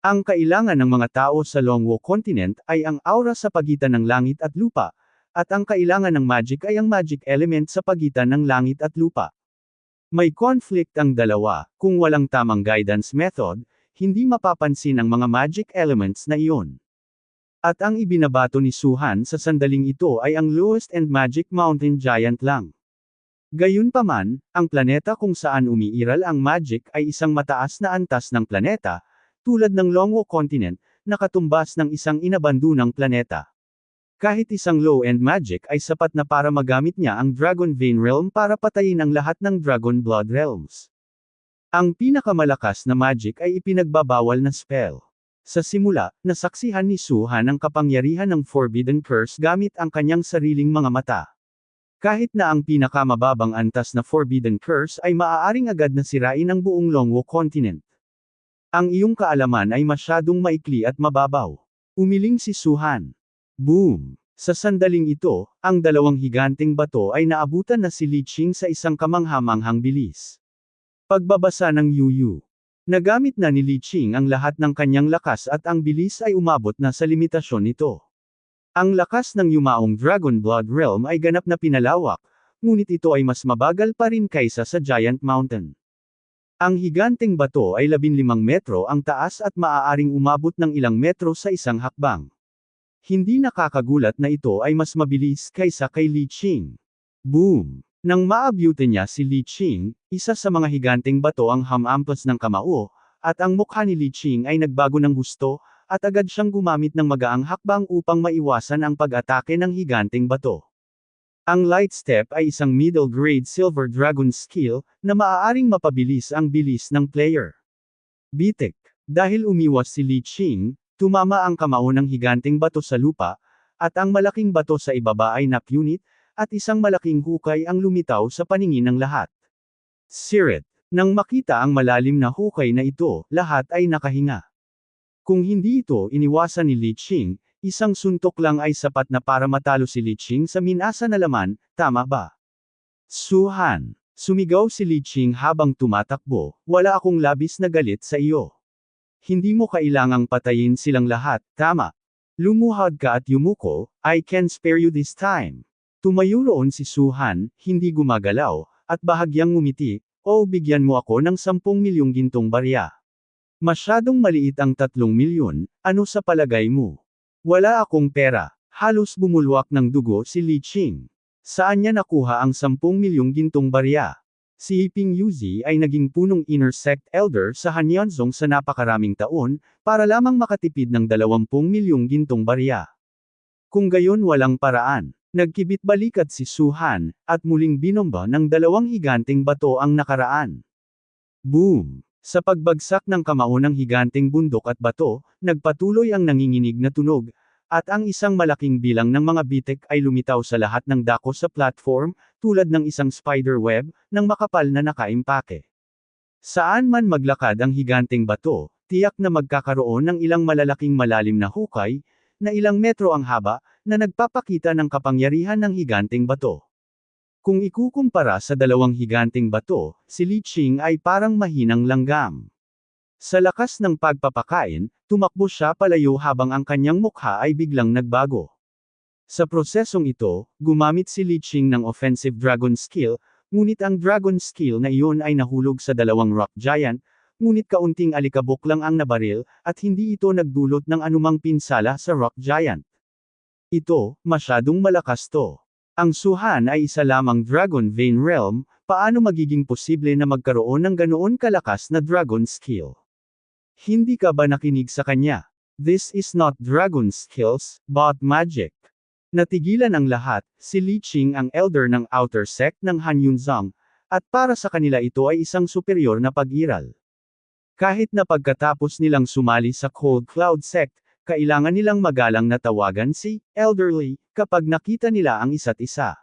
Ang kailangan ng mga tao sa Longwo Continent ay ang aura sa pagitan ng langit at lupa, at ang kailangan ng magic ay ang magic element sa pagitan ng langit at lupa. May conflict ang dalawa, kung walang tamang guidance method, hindi mapapansin ang mga magic elements na iyon. At ang ibinabato ni Su Han sa sandaling ito ay ang lowest and magic mountain giant lang. Gayunpaman, ang planeta kung saan umiiral ang magic ay isang mataas na antas ng planeta, tulad ng Longwo Continent, na katumbas ng isang inabandonang planeta. Kahit isang low-end magic ay sapat na para magamit niya ang Dragon Vein Realm para patayin ang lahat ng Dragon Blood Realms. Ang pinakamalakas na magic ay ipinagbabawal na spell. Sa simula, nasaksihan ni Su Han ang kapangyarihan ng Forbidden Curse gamit ang kanyang sariling mga mata. Kahit na ang pinakamababang antas na Forbidden Curse ay maaaring agad na sirain ang buong Longwo Continent. Ang iyong kaalaman ay masyadong maikli at mababaw. Umiling si Su Han. Boom! Sa sandaling ito, ang dalawang higanteng bato ay naabutan na si Li Qing sa isang kamanghamanghang bilis. Pagbabasa ng Yuyu. Nagamit na ni Li Qing ang lahat ng kanyang lakas at ang bilis ay umabot na sa limitasyon nito. Ang lakas ng yumaong Dragon Blood Realm ay ganap na pinalawak, ngunit ito ay mas mabagal pa rin kaysa sa Giant Mountain. Ang higanteng bato ay 15 metro ang taas at maaaring umabot ng ilang metro sa isang hakbang. Hindi nakakagulat na ito ay mas mabilis kaysa kay Li Qing. Boom! Nang maabyutin niya si Li Qing, isa sa mga higanteng bato ang hamampas ng kamao, at ang mukha ni Li Qing ay nagbago ng husto, at agad siyang gumamit ng magaang hakbang upang maiwasan ang pag-atake ng higanteng bato. Ang Light Step ay isang middle-grade Silver Dragon skill, na maaaring mapabilis ang bilis ng player. Bitik. Dahil umiwas si Li Qing, tumama ang kamao ng higanteng bato sa lupa, at ang malaking bato sa ibaba ay napunit, at isang malaking hukay ang lumitaw sa paningin ng lahat. Sirit. Nang makita ang malalim na hukay na ito, lahat ay nakahinga. Kung hindi ito iniwasan ni Li Qing, isang suntok lang ay sapat na para matalo si Li Qing sa minasa na laman, tama ba? Su Han. Sumigaw si Li Qing habang tumatakbo, wala akong labis na galit sa iyo. Hindi mo kailangang patayin silang lahat, tama? Lumuhod ka at yumuko, I can spare you this time. Tumayo roon si Su Han, hindi gumagalaw, at bahagyang ngumiti, o bigyan mo ako ng 10 milyong gintong barya. Masyadong maliit ang 3 milyon, ano sa palagay mo? Wala akong pera. Halos bumulwak ng dugo si Li Qing. Saan niya nakuha ang 10 milyong gintong barya? Si Ping Yuzi ay naging punong inner sect elder sa Hanyanzong sa napakaraming taon, para lamang makatipid ng 20 milyong gintong barya. Kung gayon walang paraan, nagkibit-balikat si Su Han, at muling binomba ng 2 higanteng bato ang nakaraan. Boom! Sa pagbagsak ng kamao ng higanteng bundok at bato, nagpatuloy ang nanginginig na tunog, at ang isang malaking bilang ng mga bitek ay lumitaw sa lahat ng dako sa platform, tulad ng isang spider web, ng makapal na nakaimpake. Saan man maglakad ang higanteng bato, tiyak na magkakaroon ng ilang malalaking malalim na hukay, na ilang metro ang haba, na nagpapakita ng kapangyarihan ng higanteng bato. Kung ikukumpara sa 2 higanteng bato, si Li Qing ay parang mahinang langgam. Sa lakas ng pagpapakain, tumakbo siya palayo habang ang kanyang mukha ay biglang nagbago. Sa prosesong ito, gumamit si Li Qing ng offensive dragon skill, ngunit ang dragon skill na iyon ay nahulog sa 2 rock giant, ngunit kaunting alikabok lang ang nabaril, at hindi ito nagdulot ng anumang pinsala sa rock giant. Ito, masyadong malakas to. Ang Su Han ay isa lamang Dragon Vein Realm, paano magiging posible na magkaroon ng ganoon kalakas na dragon skill? Hindi ka ba nakinig sa kanya? This is not dragon skills, but magic. Natigilan ang lahat, si Li Qing ang elder ng outer sect ng Hanyunzong, at para sa kanila ito ay isang superior na pag-iral. Kahit na pagkatapos nilang sumali sa Cold Cloud sect, kailangan nilang magalang na tawagan si elderly kapag nakita nila ang isa't isa.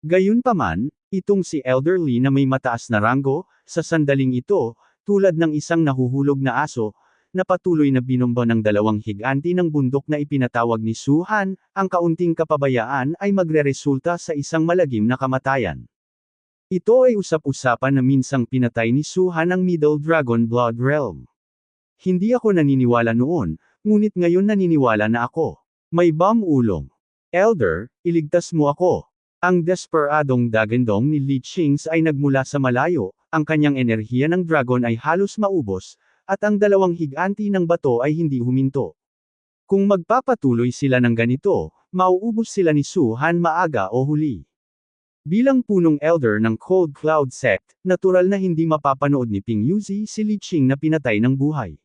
Gayunpaman, itong si elderly na may mataas na ranggo, sa sandaling ito, tulad ng isang nahuhulog na aso, na patuloy na binomba ng 2 higanti ng bundok na ipinatawag ni Su Han, ang kaunting kapabayaan ay magreresulta sa isang malagim na kamatayan. Ito ay usap-usapan na minsang pinatay ni Su Han ang Middle Dragon Blood Realm. Hindi ako naniniwala noon, ngunit ngayon naniniwala na ako. May bomb ulong. Elder, iligtas mo ako. Ang desperadong dagandong ni Li Qing ay nagmula sa malayo, ang kanyang enerhiya ng dragon ay halos maubos, at ang 2 higanti ng bato ay hindi huminto. Kung magpapatuloy sila ng ganito, mauubos sila ni Su Han maaga o huli. Bilang punong elder ng Cold Cloud sect, natural na hindi mapapanood ni Ping Yuzi si Li Qing na pinatay ng buhay.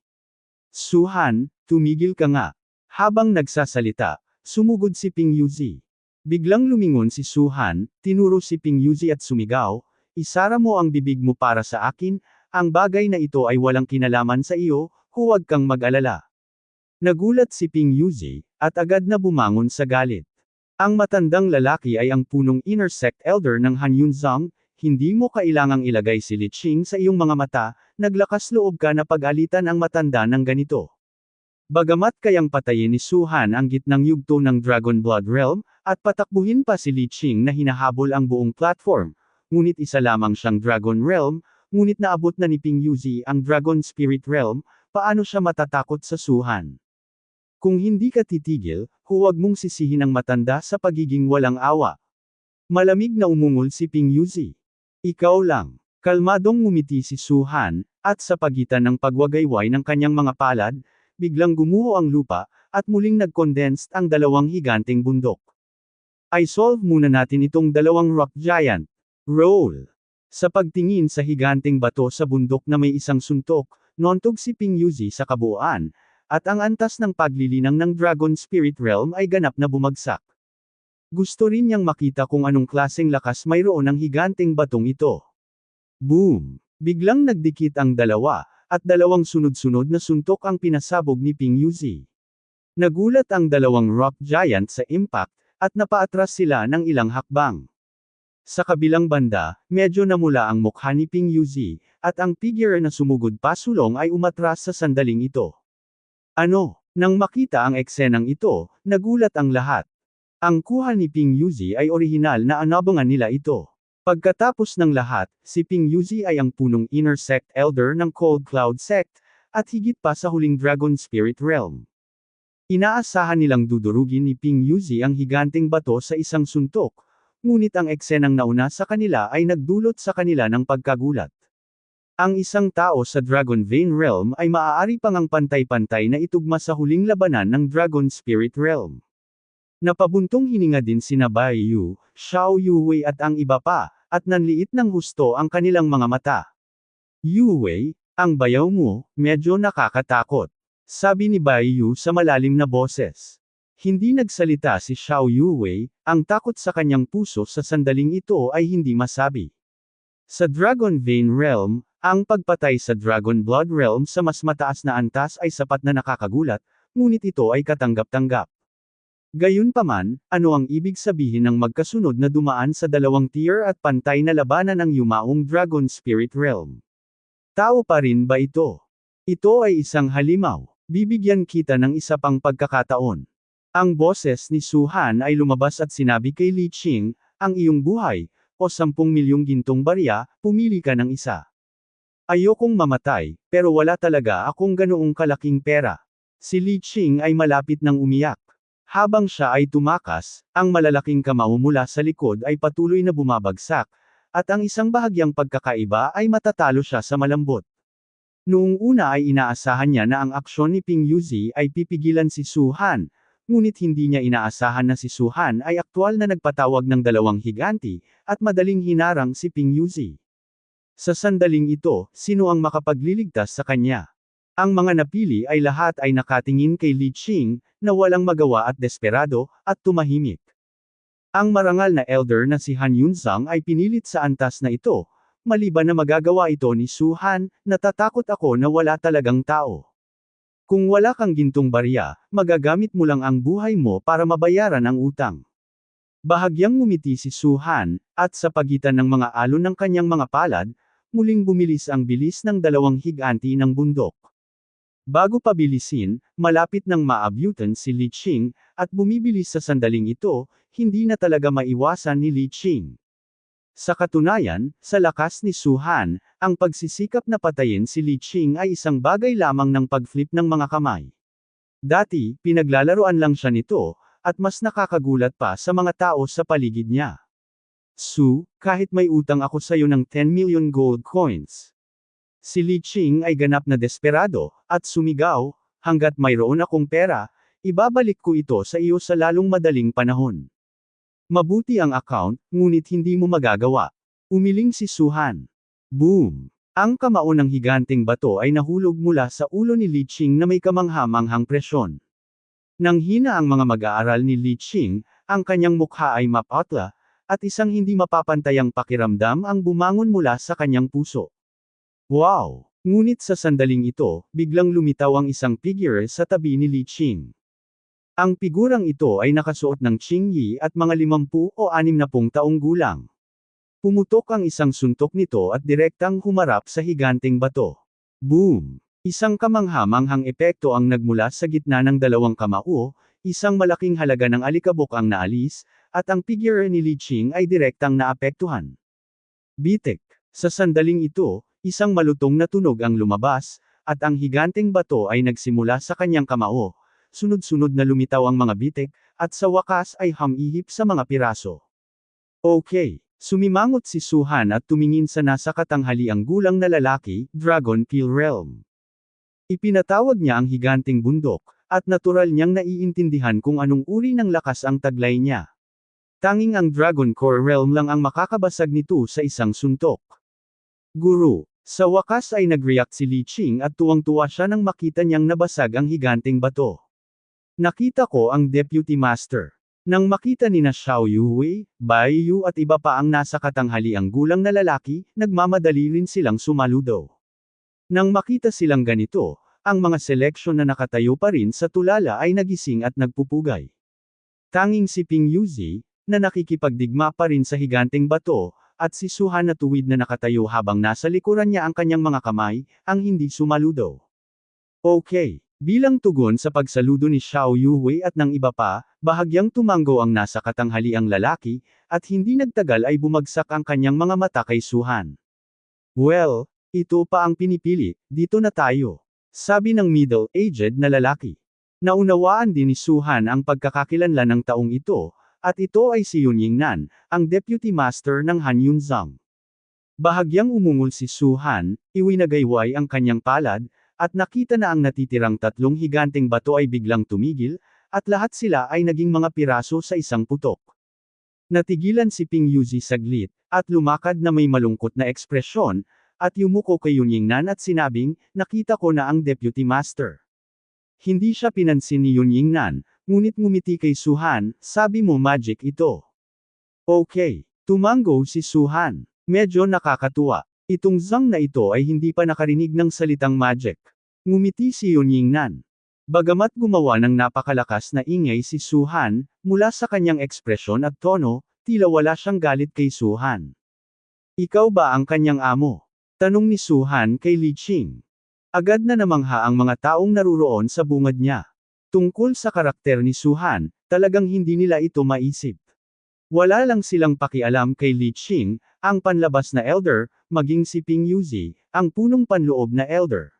Su Han, tumigil ka nga. Habang nagsasalita, sumugod si Ping Yuzi. Biglang lumingon si Su Han, tinuro si Ping Yuzi at sumigaw, isara mo ang bibig mo para sa akin, ang bagay na ito ay walang kinalaman sa iyo, huwag kang mag-alala. Nagulat si Ping Yuzi, at agad na bumangon sa galit. Ang matandang lalaki ay ang punong inner sect elder ng Hanyunzong, hindi mo kailangang ilagay si Li Qing sa iyong mga mata, naglakas loob ka na pag-alitan ang matanda ng ganito. Bagamat kayang patayin ni Su Han ang gitnang yugto ng Dragon Blood Realm, at patakbuhin pa si Li Qing na hinahabol ang buong platform, ngunit isa lamang siyang Dragon Realm, ngunit naabot na ni Ping Yuzi ang Dragon Spirit Realm, paano siya matatakot sa Su Han? Kung hindi ka titigil, huwag mong sisihin ang matanda sa pagiging walang awa. Malamig na umungol si Ping Yuzi. Ikaw lang. Kalmadong ngumiti si Su Han, at sa pagitan ng pagwagayway ng kanyang mga palad, biglang gumuho ang lupa, at muling nag-condensed ang 2 higanteng bundok. Ay solve muna natin itong 2 rock giant. Roll! Sa pagtingin sa higanteng bato sa bundok na may isang suntok, nontog si Ping Yuzi sa kabuuan, at ang antas ng paglilinang ng Dragon Spirit Realm ay ganap na bumagsak. Gusto rin niyang makita kung anong klaseng lakas mayroon ng higanteng batong ito. Boom! Biglang nagdikit ang 2, at 2 sunod-sunod na suntok ang pinasabog ni Ping Yuzi. Nagulat ang 2 rock giant sa impact, at napaatras sila ng ilang hakbang. Sa kabilang banda, medyo namula ang mukha ni Ping Yuzi, at ang figure na sumugod pasulong ay umatras sa sandaling ito. Ano? Nang makita ang eksenang ito, nagulat ang lahat. Ang kuha ni Ping Yuzi ay orihinal na anabangan nila ito. Pagkatapos ng lahat, si Ping Yuzi ay ang punong inner sect elder ng Cold Cloud Sect, at higit pa sa huling Dragon Spirit Realm. Inaasahan nilang dudurugin ni Ping Yuzi ang higanteng bato sa isang suntok, ngunit ang eksenang nauna sa kanila ay nagdulot sa kanila ng pagkagulat. Ang isang tao sa Dragon Vein Realm ay maaari pang ang pantay-pantay na itugma sa huling labanan ng Dragon Spirit Realm. Napabuntong hininga din sina Bai Yu, Xiao Yuwei at ang iba pa, at nanliit ng husto ang kanilang mga mata. Yuwei, ang bayaw mo, medyo nakakatakot. Sabi ni Bai Yu sa malalim na boses. Hindi nagsalita si Xiao Yuwei, ang takot sa kanyang puso sa sandaling ito ay hindi masabi. Sa Dragon Vein Realm, ang pagpatay sa Dragon Blood Realm sa mas mataas na antas ay sapat na nakakagulat, ngunit ito ay katanggap-tanggap. Gayunpaman, ano ang ibig sabihin ng magkasunod na dumaan sa dalawang tier at pantay na labanan ng yumaong Dragon Spirit Realm? Tao pa rin ba ito? Ito ay isang halimaw. Bibigyan kita ng isa pang pagkakataon. Ang boses ni Su Han ay lumabas at sinabi kay Li Qing, ang iyong buhay, o 10 milyong gintong barya, pumili ka ng isa. Ayokong mamatay, pero wala talaga akong ganoong kalaking pera. Si Li Qing ay malapit nang umiyak. Habang siya ay tumakas, ang malalaking kamao mula sa likod ay patuloy na bumabagsak, at ang isang bahagyang pagkakaiba ay matatalo siya sa malambot. Noong una ay inaasahan niya na ang aksyon ni Ping Yuzi ay pipigilan si Su Han, ngunit hindi niya inaasahan na si Su Han ay aktwal na nagpatawag ng dalawang higanti, at madaling hinarang si Ping Yuzi. Sa sandaling ito, sino ang makapagliligtas sa kanya? Ang mga napili ay lahat ay nakatingin kay Li Qing, na walang magawa at desperado, at tumahimik. Ang marangal na elder na si Han Yunzang ay pinilit sa antas na ito, maliban na magagawa ito ni Su Han, natatakot ako na wala talagang tao. Kung wala kang gintong barya, magagamit mo lang ang buhay mo para mabayaran ang utang. Bahagyang ngumiti si Su Han, at sa pagitan ng mga alon ng kanyang mga palad, muling bumilis ang bilis ng dalawang higanti ng bundok. Bago pabilisin, malapit nang maabutan si Li Qing, at bumibilis sa sandaling ito, hindi na talaga maiwasan ni Li Qing. Sa katunayan, sa lakas ni Su Han, ang pagsisikap na patayin si Li Qing ay isang bagay lamang ng pag-flip ng mga kamay. Dati, pinaglalaroan lang siya nito, at mas nakakagulat pa sa mga tao sa paligid niya. Su, kahit may utang ako sa'yo ng 10 million gold coins. Si Li Qing ay ganap na desperado, at sumigaw, hanggat mayroon akong pera, ibabalik ko ito sa iyo sa lalong madaling panahon. Mabuti ang account, ngunit hindi mo magagawa. Umiling si Su Han. Boom! Ang kamao ng higanteng bato ay nahulog mula sa ulo ni Li Qing na may kamangha-manghang presyon. Nang hina ang mga mag-aaral ni Li Qing, ang kanyang mukha ay mapatla, at isang hindi mapapantayang pakiramdam ang bumangon mula sa kanyang puso. Wow! Ngunit sa sandaling ito, biglang lumitaw ang isang figure sa tabi ni Li Qing. Ang figurang ito ay nakasuot ng Qingyi at mga 50 o 60 taong gulang. Pumutok ang isang suntok nito at direktang humarap sa higanteng bato. Boom! Isang kamangha-manghang epekto ang nagmula sa gitna ng dalawang kamao, isang malaking halaga ng alikabok ang naalis, at ang figure ni Li Qing ay direktang naapektuhan. Bitek! Sa sandaling ito, isang malutong na tunog ang lumabas, at ang higanteng bato ay nagsimula sa kanyang kamao, sunod-sunod na lumitaw ang mga bitek, at sa wakas ay humihip sa mga piraso. Okay, sumimangot si Su Han at tumingin sa nasa katanghaliang gulang na lalaki, Dragon Peel Realm. Ipinatawag niya ang higanteng bundok, at natural niyang naiintindihan kung anong uri ng lakas ang taglay niya. Tanging ang Dragon Core Realm lang ang makakabasag nito sa isang suntok. Guru, sa wakas ay nag-react si Li Qing at tuwang-tuwa siya nang makita niyang nabasag ang higanteng bato. Nakita ko ang Deputy Master. Nang makita ni na Xiao Yuwei, Bai Yu at iba pa ang nasa katanghaliang gulang na lalaki, nagmamadali rin silang sumaludo. Nang makita silang ganito, ang mga seleksyon na nakatayo pa rin sa tulala ay nagising at nagpupugay. Tanging si Ping Yuzi, na nakikipagdigma pa rin sa higanteng bato, at si Suhan na tuwid na nakatayo habang nasa likuran niya ang kanyang mga kamay, ang hindi sumaludo. Okay. Bilang tugon sa pagsaludo ni Xiao Yuwei at ng iba pa, bahagyang tumango ang nasa katanghaliang lalaki, at hindi nagtagal ay bumagsak ang kanyang mga mata kay Suhan. Well, ito pa ang pinipili, dito na tayo. Sabi ng middle-aged na lalaki. Naunawaan din ni Suhan ang pagkakakilanlan ng taong ito, at ito ay si Yun Yingnan, ang deputy master ng Han Yunzang. Bahagyang umungol si Suhan, iwinagayway ang kanyang palad, at nakita na ang natitirang tatlong higanteng bato ay biglang tumigil, at lahat sila ay naging mga piraso sa isang putok. Natigilan si Ping Yuzi saglit, at lumakad na may malungkot na ekspresyon, at yumuko kay Yun Yingnan at sinabing, nakita ko na ang deputy master. Hindi siya pinansin ni Yun Yingnan, ngunit ngumiti kay Suhan, sabi mo magic ito. Okay, tumango si Suhan. Medyo nakakatuwa. Itong Zhang na ito ay hindi pa nakarinig ng salitang magic. Ngumiti si Yun Yingnan. Bagamat gumawa ng napakalakas na ingay si Suhan, mula sa kanyang ekspresyon at tono, tila wala siyang galit kay Suhan. Ikaw ba ang kanyang amo? Tanong ni Suhan kay Li Qing. Agad na namangha ang mga taong naruroon sa bungad niya. Tungkol sa karakter ni Suhan, talagang hindi nila ito maisip. Wala lang silang pakialam kay Li Qing, ang panlabas na elder, maging si Ping Yuzi, ang punong panloob na elder.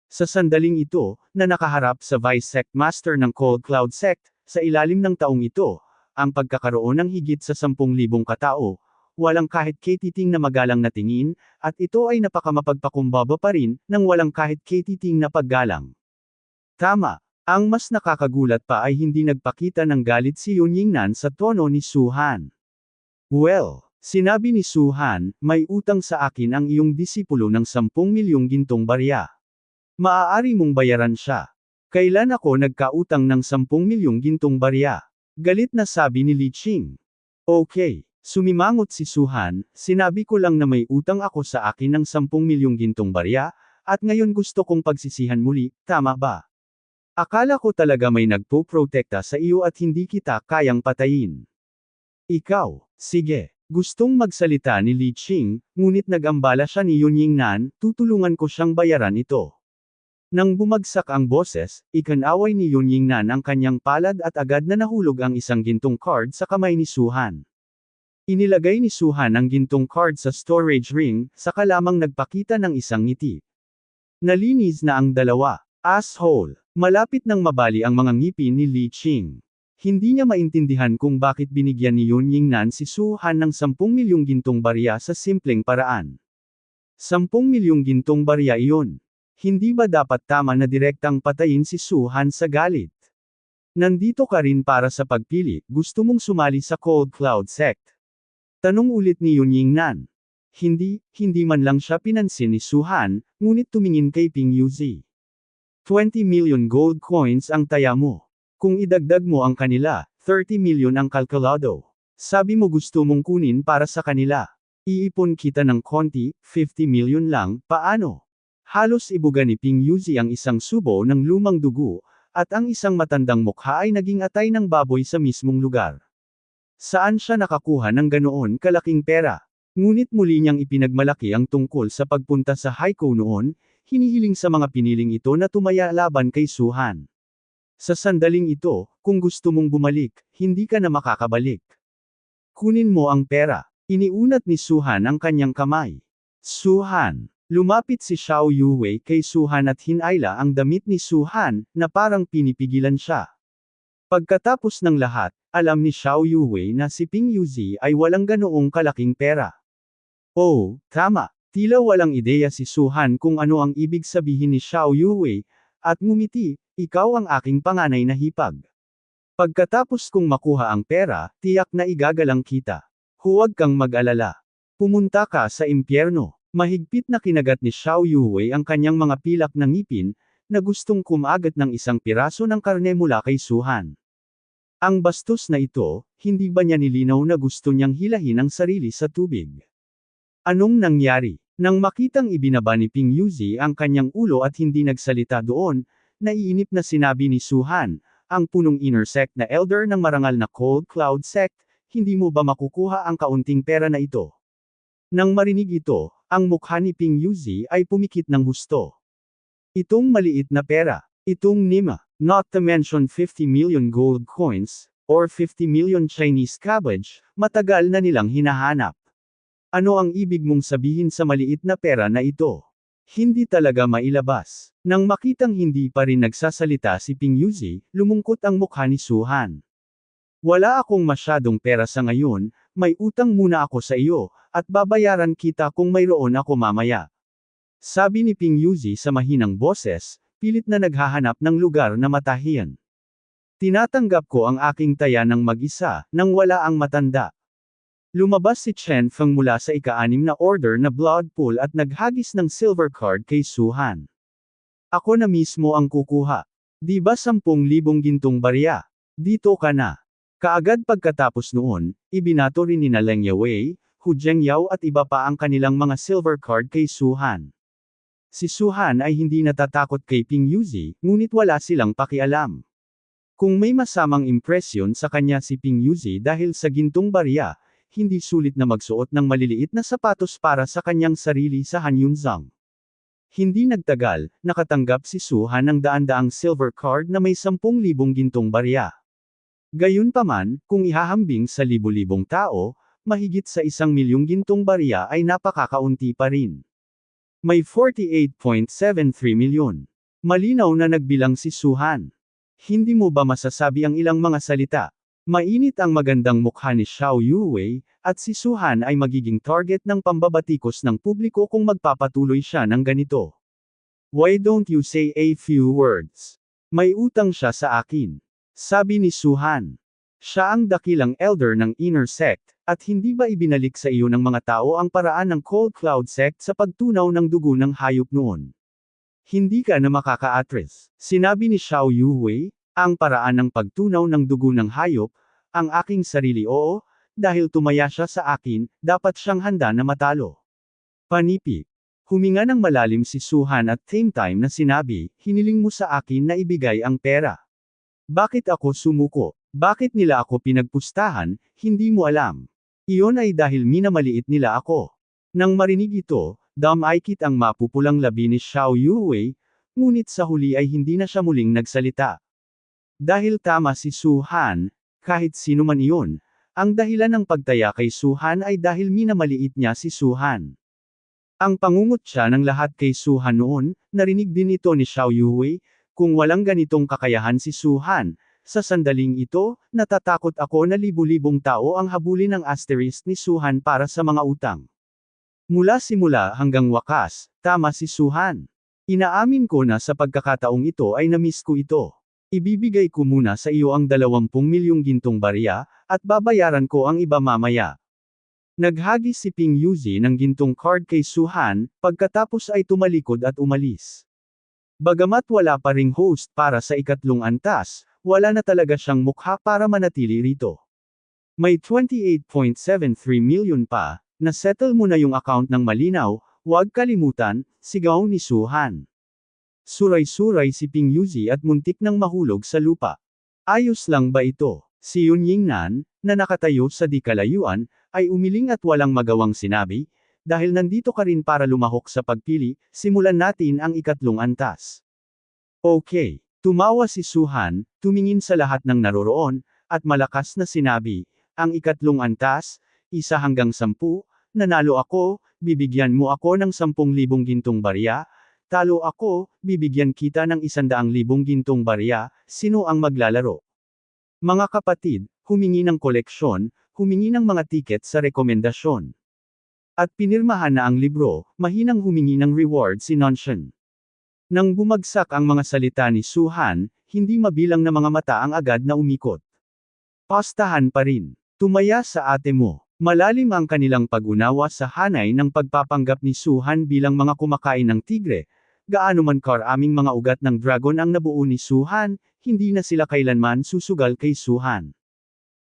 Sa sandaling ito, na nakaharap sa Vice Sect Master ng Cold Cloud Sect, sa ilalim ng taong ito, ang pagkakaroon ng higit sa 10,000 katao, walang kahit katiting na magalang na tingin, at ito ay napakamapagpakumbaba pa rin, ng walang kahit katiting na paggalang. Tama. Ang mas nakakagulat pa ay hindi nagpakita ng galit si Yun Yingnan sa tono ni Suhan. Well, sinabi ni Suhan, may utang sa akin ang iyong disipulo ng 10 milyong gintong barya. Maaari mong bayaran siya. Kailan ako nagkautang ng 10 milyong gintong barya? Galit na sabi ni Li Qing. Okay, sumimangot si Suhan, sinabi ko lang na may utang ako sa akin ng 10 milyong gintong barya, at ngayon gusto kong pagsisihan muli, tama ba? Akala ko talaga may nagpo-protekta sa iyo at hindi kita kayang patayin. Ikaw, sige, gustong magsalita ni Li Qing, ngunit nagambala siya ni Yun Yingnan, tutulungan ko siyang bayaran ito. Nang bumagsak ang boses, ikanaway ni Yun Yingnan ang kanyang palad at agad na nahulog ang isang gintong card sa kamay ni Suhan. Inilagay ni Suhan ang gintong card sa storage ring, saka lamang nagpakita ng isang ngiti. Nalinis na ang dalawa. Asshole! Malapit nang mabali ang mga ngipin ni Li Qing. Hindi niya maintindihan kung bakit binigyan ni Yun Yingnan si Suhan ng 10 milyong gintong barya sa simpleng paraan. 10 milyong gintong barya iyon. Hindi ba dapat tama na direktang patayin si Suhan sa galit? Nandito ka rin para sa pagpili, gusto mong sumali sa Cold Cloud Sect? Tanong ulit ni Yun Yingnan. Hindi man lang siya pinansin ni Suhan, ngunit tumingin kay Ping Yuzi. 20 million gold coins ang taya mo. Kung idagdag mo ang kanila, 30 million ang kalkulado. Sabi mo gusto mong kunin para sa kanila. Iipon kita ng konti, 50 million lang, paano? Halos ibuga ni Ping Yuzi ang isang subo ng lumang dugo, at ang isang matandang mukha ay naging atay ng baboy sa mismong lugar. Saan siya nakakuha ng ganoon kalaking pera? Ngunit muli niyang ipinagmalaki ang tungkol sa pagpunta sa Haikou noon, hinihiling sa mga piniling ito na tumaya laban kay Suhan. Sa sandaling ito, kung gusto mong bumalik, hindi ka na makakabalik. Kunin mo ang pera. Iniunat ni Suhan ang kanyang kamay. Suhan. Lumapit si Xiao Yuwei kay Suhan at hinayla ang damit ni Suhan, na parang pinipigilan siya. Pagkatapos ng lahat, alam ni Xiao Yuwei na si Ping Yuzi ay walang ganoong kalaking pera. Oh, tama. Tila walang ideya si Suhan kung ano ang ibig sabihin ni Xiao Yuwei, at ngumiti, ikaw ang aking panganay na hipag. Pagkatapos kong makuha ang pera, tiyak na igagalang kita. Huwag kang mag-alala. Pumunta ka sa impyerno. Mahigpit na kinagat ni Xiao Yuwei ang kanyang mga pilak na ngipin, na gustong kumagat ng isang piraso ng karne mula kay Suhan. Ang bastos na ito, hindi ba niya nilinaw na gusto niyang hilahin ang sarili sa tubig? Anong nangyari? Nang makitang ibinaba ni Ping Yuzi ang kanyang ulo at hindi nagsalita doon, naiinip na sinabi ni Suhan, ang punong inner sect na elder ng marangal na Cold Cloud Sect, hindi mo ba makukuha ang kaunting pera na ito? Nang marinig ito, ang mukha ni Ping Yuzi ay pumikit ng husto. Itong maliit na pera, itong Nima, not to mention 50 million gold coins, or 50 million Chinese cabbage, matagal na nilang hinahanap. Ano ang ibig mong sabihin sa maliit na pera na ito? Hindi talaga mailabas. Nang makitang hindi pa rin nagsasalita si Ping Yuzi, lumungkot ang mukha ni Su-han. Wala akong masyadong pera sa ngayon, may utang muna ako sa iyo, at babayaran kita kung mayroon ako mamaya. Sabi ni Ping Yuzi sa mahinang boses, pilit na naghahanap ng lugar na matahiyan. Tinatanggap ko ang aking taya ng mag-isa, nang wala ang matanda. Lumabas si Chen Feng mula sa ika-6 na order na blood pool at naghagis ng silver card kay Su-han. Ako na mismo ang kukuha. Di ba 10,000 gintong barya? Dito ka na. Kaagad pagkatapos noon, ibinato rin nina Leng Yawei, Hu Zhengyao at iba pa ang kanilang mga silver card kay Su-han. Si Su-han ay hindi natatakot kay Ping Yuzi, ngunit wala silang pakialam. Kung may masamang impresyon sa kanya si Ping Yuzi dahil sa gintong barya, hindi sulit na magsuot ng maliliit na sapatos para sa kanyang sarili sa Hanyunzang. Hindi nagtagal, nakatanggap si Su-han ng daan-daang silver card na may 10,000 gintong barya. Gayunpaman, kung ihahambing sa libu-libong tao, mahigit sa 1,000,000 gintong barya ay napakakaunti pa rin. May 48.73 milyon. Malinaw na nagbilang si Su-han. Hindi mo ba masasabi ang ilang mga salita? Mainit ang magandang mukha ni Xiao Yuwei, at si Su-han ay magiging target ng pambabatikos ng publiko kung magpapatuloy siya ng ganito. Why don't you say a few words? May utang siya sa akin. Sabi ni Su-han. Siya ang dakilang elder ng inner sect, at hindi ba ibinalik sa iyo ng mga tao ang paraan ng Cold Cloud Sect sa pagtunaw ng dugo ng hayop noon? Hindi ka na makaka-atres. Sinabi ni Xiao Yuwei, ang paraan ng pagtunaw ng dugo ng hayop, ang aking sarili oo, dahil tumaya siya sa akin, dapat siyang handa na matalo. Panipik. Huminga ng malalim si Su-han at same time na sinabi, hiniling mo sa akin na ibigay ang pera. Bakit ako sumuko? Bakit nila ako pinagpustahan, hindi mo alam. Iyon ay dahil minamaliit nila ako. Nang marinig ito, damaykit ang mapupulang labi ni Xiao Yuwei, ngunit sa huli ay hindi na siya muling nagsalita. Dahil tama si Su-han, kahit sino man iyon, ang dahilan ng pagtaya kay Su-han ay dahil minamaliit niya si Su-han. Ang pangungutya ng lahat kay Su-han noon, narinig din ito ni Xiao Yuwei, kung walang ganitong kakayahan si Su-han, sa sandaling ito, natatakot ako na libu-libong tao ang habulin ng asterisk ni Su-han para sa mga utang. Mula simula hanggang wakas, tama si Su-han. Inaamin ko na sa pagkakataong ito ay namiss ko ito. Ibibigay ko muna sa iyo ang 20 milyong gintong barya, at babayaran ko ang iba mamaya. Naghagis si Ping Yuzi ng gintong card kay Su-han, pagkatapos ay tumalikod at umalis. Bagamat wala pa ring host para sa ikatlong antas, wala na talaga siyang mukha para manatili rito. May 28.73 milyon pa, na-settle mo na yung account ng malinaw, huwag kalimutan, sigaw ni Su-han. Suray-suray si Ping Yuzi at muntik nang mahulog sa lupa. Ayos lang ba ito? Si Yun Yingnan, na nakatayo sa di kalayuan, ay umiling at walang magawang sinabi, dahil nandito ka rin para lumahok sa pagpili, simulan natin ang ikatlong antas. Okay. Tumawa si Su-han, tumingin sa lahat ng naroroon, at malakas na sinabi, ang ikatlong antas, 1 hanggang 10, nanalo ako, bibigyan mo ako ng 10,000 gintong barya, talo ako, bibigyan kita ng 100,000 gintong barya, sino ang maglalaro? Mga kapatid, humingi ng koleksyon, humingi ng mga tiket sa rekomendasyon. At pinirmahan na ang libro, mahinang humingi ng reward si Nonshen. Nang bumagsak ang mga salita ni Su-han, hindi mabilang na mga mata ang agad na umikot. Pastahan pa rin. Tumaya sa ate mo. Malalim ang kanilang pag-unawa sa hanay ng pagpapanggap ni Su-han bilang mga kumakain ng tigre. Gaano man karaming mga ugat ng dragon ang nabuo ni Su-han, hindi na sila kailanman susugal kay Su-han.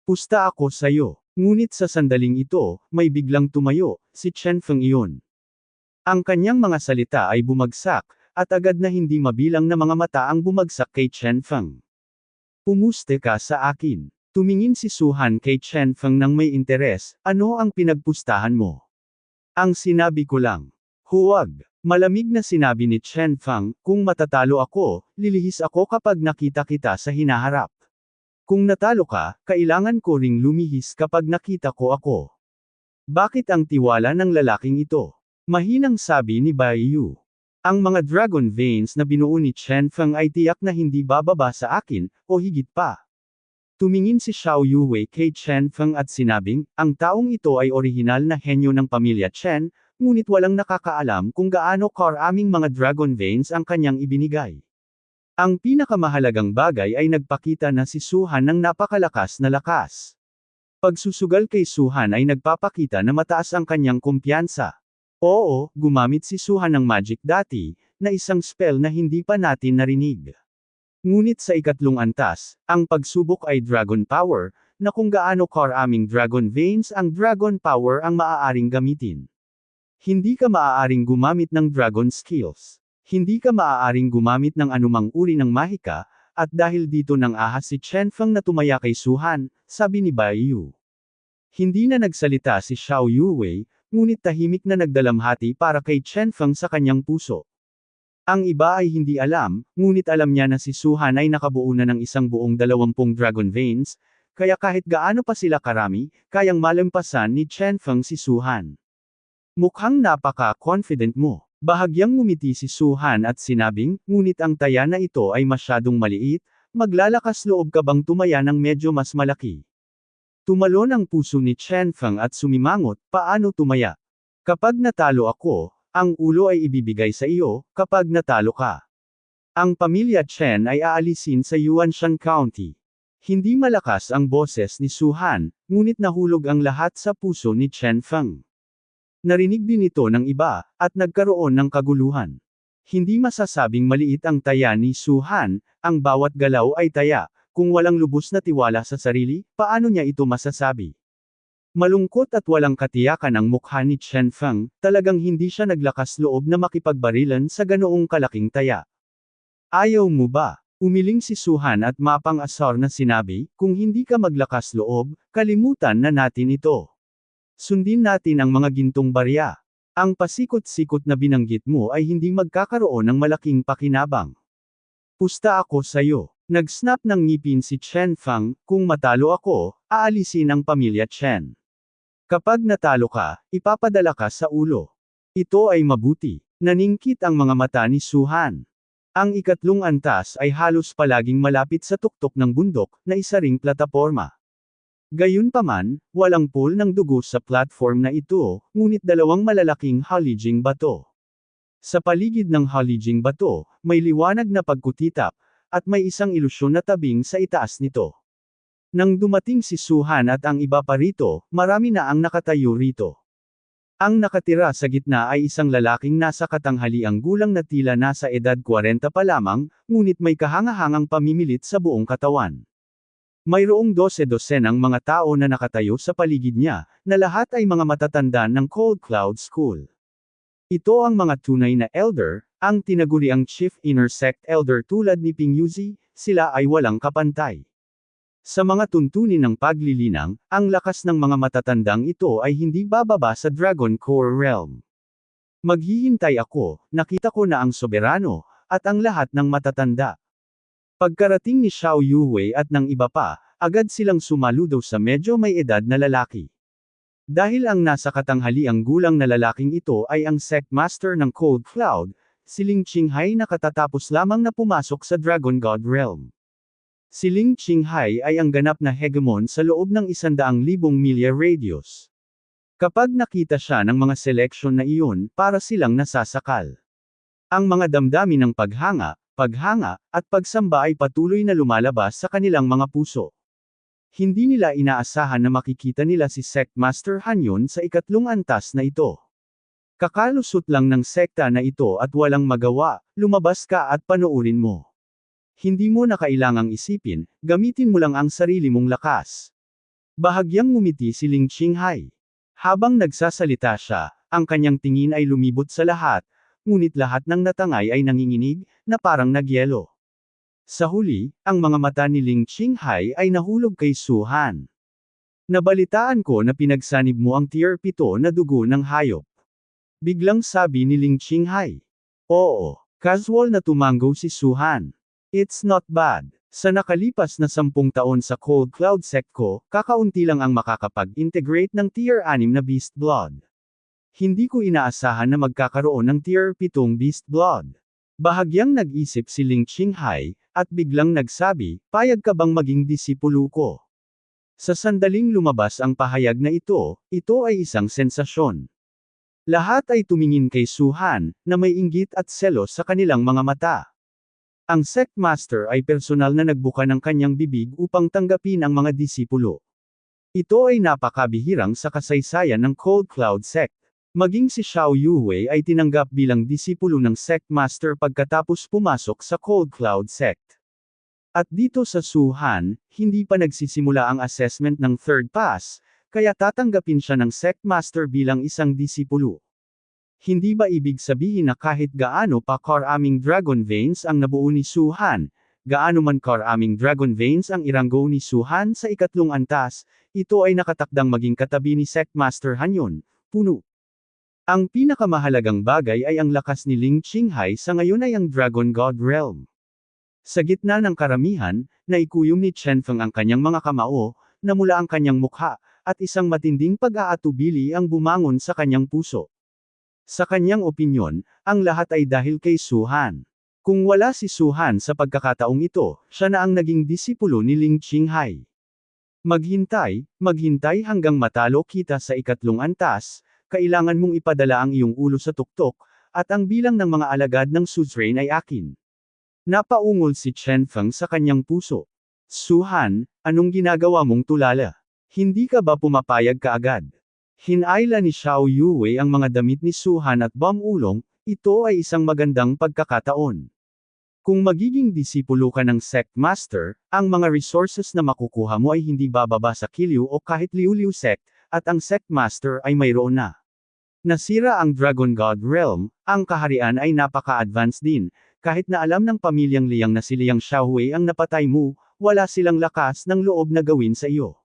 Pusta ako sayo. Ngunit sa sandaling ito, may biglang tumayo, si Chen Feng iyon. Ang kanyang mga salita ay bumagsak, at agad na hindi mabilang na mga mata ang bumagsak kay Chen Feng. Pumuste ka sa akin. Tumingin si Suhan kay Chen Feng nang may interes, ano ang pinagpustahan mo? Ang sinabi ko lang. Huwag. Malamig na sinabi ni Chen Feng, kung matatalo ako, lilihis ako kapag nakita kita sa hinaharap. Kung natalo ka, kailangan ko ring lumihis kapag nakita ko ako. Bakit ang tiwala ng lalaking ito? Mahinang sabi ni Bai Yu. Ang mga dragon veins na binuo ni Chen Feng ay tiyak na hindi bababa sa akin, o higit pa. Tumingin si Xiao Yuwei kay Chen Feng at sinabing, ang taong ito ay orihinal na henyo ng pamilya Chen, ngunit walang nakakaalam kung gaano karaming mga dragon veins ang kanyang ibinigay. Ang pinakamahalagang bagay ay nagpakita na si Suhan ng napakalakas na lakas. Pagsusugal kay Suhan ay nagpapakita na mataas ang kanyang kumpiyansa. Oo, gumamit si Suhan ng magic dati, na isang spell na hindi pa natin narinig. Ngunit sa ikatlong antas, ang pagsubok ay Dragon Power, na kung gaano karaming Dragon Veins ang Dragon Power ang maaaring gamitin. Hindi ka maaaring gumamit ng Dragon Skills. Hindi ka maaaring gumamit ng anumang uri ng mahika, at dahil dito nang ahas si Chen Feng na tumaya kay Suhan, sabi ni Bai Yu. Hindi na nagsalita si Xiao Yuwei, ngunit tahimik na nagdalamhati para kay Chen Feng sa kanyang puso. Ang iba ay hindi alam, ngunit alam niya na si Suhan ay nakabuo na ng isang buong 20 Dragon Veins, kaya kahit gaano pa sila karami, kayang malampasan ni Chen Feng si Suhan. Mukhang napaka-confident mo. Bahagyang ngumiti si Suhan at sinabing, ngunit ang taya na ito ay masyadong maliit, maglalakas loob ka bang tumaya ng medyo mas malaki? Tumalon ang puso ni Chen Feng at sumimangot, paano tumaya? Kapag natalo ako, ang ulo ay ibibigay sa iyo, kapag natalo ka. Ang pamilya Chen ay aalisin sa Yuanshan County. Hindi malakas ang boses ni Suhan, ngunit nahulog ang lahat sa puso ni Chen Feng. Narinig din ito ng iba, at nagkaroon ng kaguluhan. Hindi masasabing maliit ang taya ni Suhan, ang bawat galaw ay taya, kung walang lubos na tiwala sa sarili, paano niya ito masasabi? Malungkot at walang katiyakan ang mukha ni Chen Feng, talagang hindi siya naglakas loob na makipagbarilan sa ganoong kalaking taya. Ayaw mo ba? Umiling si Suhan at mapang-asar na sinabi, kung hindi ka maglakas loob, kalimutan na natin ito. Sundin natin ang mga gintong barya. Ang pasikot-sikot na binanggit mo ay hindi magkakaroon ng malaking pakinabang. Pusta ako sayo. Nag-snap ng ngipin si Chen Feng, kung matalo ako, aalisin ang pamilya Chen. Kapag natalo ka, ipapadala ka sa ulo. Ito ay mabuti. Naningkit ang mga mata ni Suhan. Ang ikatlong antas ay halos palaging malapit sa tuktok ng bundok, na isa ring plataporma. Gayunpaman, walang pool ng dugo sa platform na ito, ngunit dalawang malalaking halijing bato. Sa paligid ng halijing bato, may liwanag na pagkutitap, at may isang ilusyon na tabing sa itaas nito. Nang dumating si Suhan at ang iba pa rito, marami na ang nakatayo rito. Ang nakatira sa gitna ay isang lalaking nasa katanghaliang gulang na tila nasa edad 40 pa lamang, ngunit may kahangahangang pamimilit sa buong katawan. Mayroong 12-dosenang mga tao na nakatayo sa paligid niya, na lahat ay mga matatanda ng Cold Cloud School. Ito ang mga tunay na elder, ang tinaguriang Chief Inner Sect Elder tulad ni Ping Yuzi, sila ay walang kapantay. Sa mga tuntunin ng paglilinang, ang lakas ng mga matatandang ito ay hindi bababa sa Dragon Core Realm. Maghihintay ako, nakita ko na ang soberano, at ang lahat ng matatanda. Pagkarating ni Xiao Yuwei at ng iba pa, agad silang sumaludo sa medyo may edad na lalaki. Dahil ang nasa katanghaliang gulang na lalaking ito ay ang Sect Master ng Cold Cloud, si Ling Qinghai na katatapos lamang na pumasok sa Dragon God Realm. Si Ling Qinghai ay ang ganap na hegemon sa loob ng 100,000 milya radius. Kapag nakita siya ng mga seleksyon na iyon, para silang nasasakal. Ang mga damdamin ng paghanga, at pagsamba ay patuloy na lumalabas sa kanilang mga puso. Hindi nila inaasahan na makikita nila si Sect Master Hanyon sa ikatlong antas na ito. Kakalusot lang ng sekta na ito at walang magawa, lumabas ka at panoorin mo. Hindi mo na kailangang isipin, gamitin mo lang ang sarili mong lakas. Bahagyang ngumiti si Ling Qinghai. Habang nagsasalita siya, ang kanyang tingin ay lumibot sa lahat, ngunit lahat ng natangay ay nanginginig, na parang nagyelo. Sa huli, ang mga mata ni Ling Qinghai ay nahulog kay Su Han. Nabalitaan ko na pinagsanib mo ang tier 7 na dugo ng hayop. Biglang sabi ni Ling Qinghai. Oo, casual na tumango si Su Han. It's not bad. Sa nakalipas na 10 taon sa Cold Cloud sect ko, kakaunti lang ang makakapag-integrate ng tier 6 na Beast Blood. Hindi ko inaasahan na magkakaroon ng tier 7 Beast Blood. Bahagyang nag-isip si Ling Qinghai, at biglang nagsabi, payag ka bang maging disipulo ko? Sa sandaling lumabas ang pahayag na ito ay isang sensasyon. Lahat ay tumingin kay Su Han, na may inggit at selos sa kanilang mga mata. Ang sect master ay personal na nagbuka ng kanyang bibig upang tanggapin ang mga disipulo. Ito ay napakabihirang sa kasaysayan ng Cold Cloud sect. Maging si Xiao Yuwei ay tinanggap bilang disipulo ng sect master pagkatapos pumasok sa Cold Cloud sect. At dito sa Su Han, hindi pa nagsisimula ang assessment ng third pass, kaya tatanggapin siya ng sect master bilang isang disipulo. Hindi ba ibig sabihin na kahit gaano pa karaming dragon veins ang nabuo ni Su Han, gaano man karaming dragon veins ang iranggo ni Su Han sa ikatlong antas, ito ay nakatakdang maging katabi ni sect master Hanyon, puno. Ang pinakamahalagang bagay ay ang lakas ni Ling Qinghai sa ngayon ay ang Dragon God Realm. Sa gitna ng karamihan, naikuyom ni Chen Feng ang kanyang mga kamao, namula ang kanyang mukha, at isang matinding pag-aatubili ang bumangon sa kanyang puso. Sa kanyang opinyon, ang lahat ay dahil kay Su Han. Kung wala si Su Han sa pagkakataong ito, siya na ang naging disipulo ni Ling Qinghai. Maghintay hanggang matalo kita sa ikatlong antas, kailangan mong ipadala ang iyong ulo sa tuktok, at ang bilang ng mga alagad ng suzerain ay akin. Napaungol si Chen Feng sa kanyang puso. Su Han, anong ginagawa mong tulala? Hindi ka ba pumapayag kaagad? Hinayla ni Xiao Yuwei ang mga damit ni Su Han at bamulong, ito ay isang magandang pagkakataon. Kung magiging disipulo ka ng sect master, ang mga resources na makukuha mo ay hindi bababa sa Kilyu o kahit Liuliu sect, at ang sect master ay mayroon na. Nasira ang Dragon God Realm, ang kaharian ay napaka-advanced din, kahit na alam ng pamilyang Liang na si Liang Xiaohui ang napatay mo, wala silang lakas ng loob na gawin sa iyo.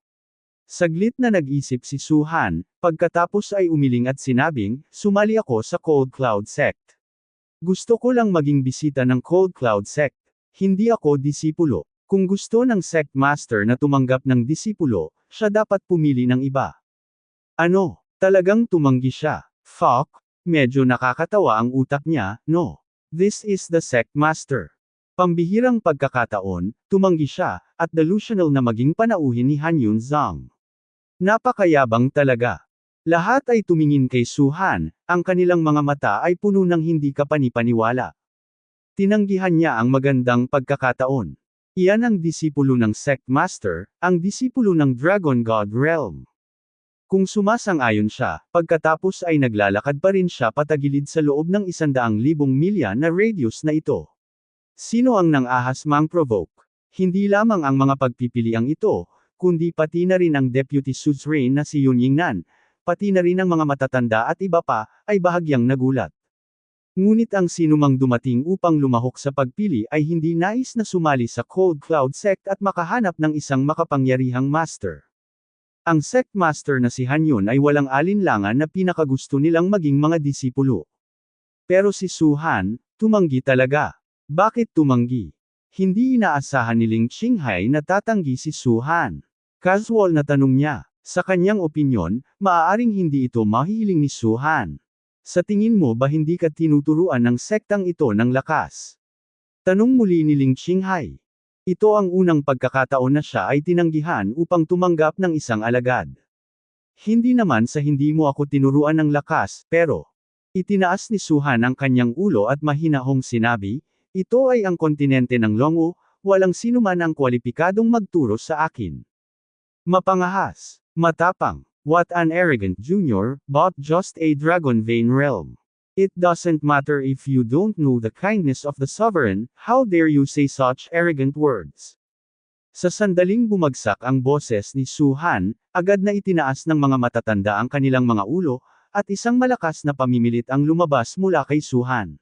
Saglit na nag-isip si Su Han, pagkatapos ay umiling at sinabing, sumali ako sa Cold Cloud sect. Gusto ko lang maging bisita ng Cold Cloud sect. Hindi ako disipulo. Kung gusto ng sect master na tumanggap ng disipulo, siya dapat pumili ng iba. Ano? Talagang tumanggi siya. Fuck, medyo nakakatawa ang utak niya, no? This is the sect master. Pambihirang pagkakataon, tumanggi siya, at delusional na maging panauhin ni Han Yunzang. Napakayabang talaga. Lahat ay tumingin kay Su Han, ang kanilang mga mata ay puno ng hindi kapanipaniwala. Tinanggihan niya ang magandang pagkakataon. Iyan ang disipulo ng sect master, ang disipulo ng Dragon God Realm. Kung sumasang-ayon siya, pagkatapos ay naglalakad pa rin siya patagilid sa loob ng 100,000 milya na radius na ito. Sino ang nang-ahas mang-provoke? Hindi lamang ang mga pagpipiliang ito, kundi pati na rin ang deputy suzerain na si Yun Yingnan, pati na rin ang mga matatanda at iba pa, ay bahagyang nagulat. Ngunit ang sinumang dumating upang lumahok sa pagpili ay hindi nais na sumali sa Cold Cloud sect at makahanap ng isang makapangyarihang master. Ang sect master na si Han Yun ay walang alinlangan na pinakagusto nilang maging mga disipulo. Pero si Su Han, tumanggi talaga. Bakit tumanggi? Hindi inaasahan ni Ling Qinghai na tatanggi si Su Han. Casual na tanong niya. Sa kanyang opinyon, maaaring hindi ito mahihiling ni Su Han. Sa tingin mo ba hindi ka tinuturuan ng sektang ito ng lakas? Tanong muli ni Ling Qinghai. Ito ang unang pagkakataon na siya ay tinanggihan upang tumanggap ng isang alagad. Hindi naman sa hindi mo ako tinuruan ng lakas, pero itinaas ni Su Han ang kanyang ulo at mahinahong sinabi, ito ay ang kontinente ng Longu, walang sinuman ang kwalipikadong magturo sa akin. Mapangahas, matapang, what an arrogant junior, but just a dragon vein realm. It doesn't matter if you don't know the kindness of the sovereign, how dare you say such arrogant words. Sa sandaling bumagsak ang boses ni Su Han, agad na itinaas ng mga matatanda ang kanilang mga ulo, at isang malakas na pamimilit ang lumabas mula kay Su Han.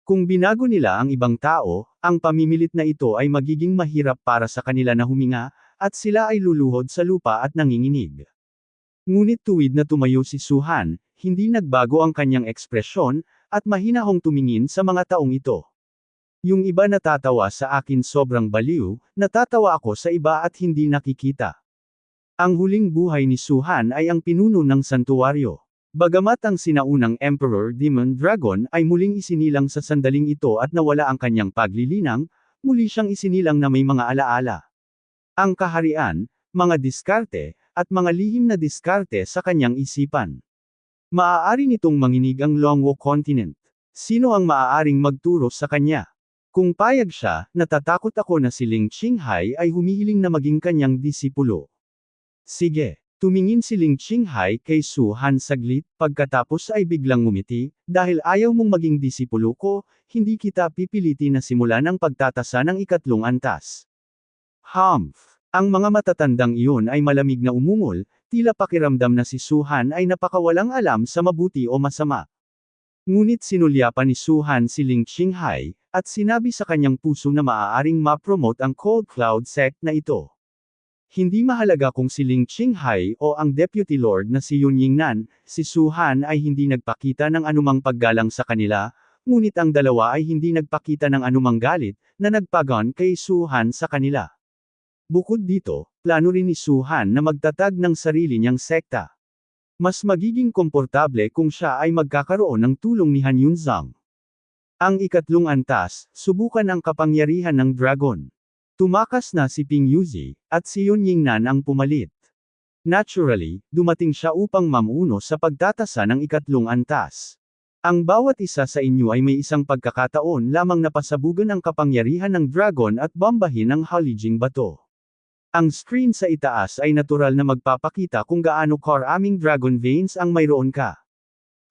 Kung binago nila ang ibang tao, ang pamimilit na ito ay magiging mahirap para sa kanila na huminga, at sila ay luluhod sa lupa at nanginginig. Ngunit tuwid na tumayo si Suhan, hindi nagbago ang kanyang ekspresyon, at mahinahong tumingin sa mga taong ito. Yung iba natatawa sa akin sobrang baliw, natatawa ako sa iba at hindi nakikita. Ang huling buhay ni Suhan ay ang pinuno ng santuwaryo. Bagamat ang sinaunang Emperor Demon Dragon ay muling isinilang sa sandaling ito at nawala ang kanyang paglilinang, muli siyang isinilang na may mga alaala. Ang kaharian, mga diskarte, at mga lihim na diskarte sa kanyang isipan. Maaari nitong manginig ang Longwo Continent. Sino ang maaaring magturo sa kanya? Kung payag siya, natatakot ako na si Ling Qinghai ay humihiling na maging kanyang disipulo. Sige. Tumingin si Ling Qinghai kay Suhan saglit, pagkatapos ay biglang ngumiti, dahil ayaw mong maging disipulo ko, hindi kita pipiliti na simulan ang pagtatasa ng ikatlong antas. Humph! Ang mga matatandang iyon ay malamig na umungol, tila pakiramdam na si Suhan ay napakawalang alam sa mabuti o masama. Ngunit sinulyapan ni Suhan si Ling Qinghai, at sinabi sa kanyang puso na maaaring ma-promote ang Cold Cloud sect na ito. Hindi mahalaga kung si Ling Qinghai o ang Deputy Lord na si Yun Yingnan, si Suhan ay hindi nagpakita ng anumang paggalang sa kanila, ngunit ang dalawa ay hindi nagpakita ng anumang galit, na nagpagon kay Suhan sa kanila. Bukod dito, plano rin ni Suhan na magtatag ng sarili niyang sekta. Mas magiging komportable kung siya ay magkakaroon ng tulong ni Han Yunzang. Ang ikatlong antas, subukan ang kapangyarihan ng dragon. Tumakas na si Ping Yuzi, at si Yun Yingnan ang pumalit. Naturally, dumating siya upang mamuno sa pagtatasa ng ikatlong antas. Ang bawat isa sa inyo ay may isang pagkakataon lamang na pasabugan ang kapangyarihan ng dragon at bombahin ang Halijing bato. Ang screen sa itaas ay natural na magpapakita kung gaano karaming dragon veins ang mayroon ka.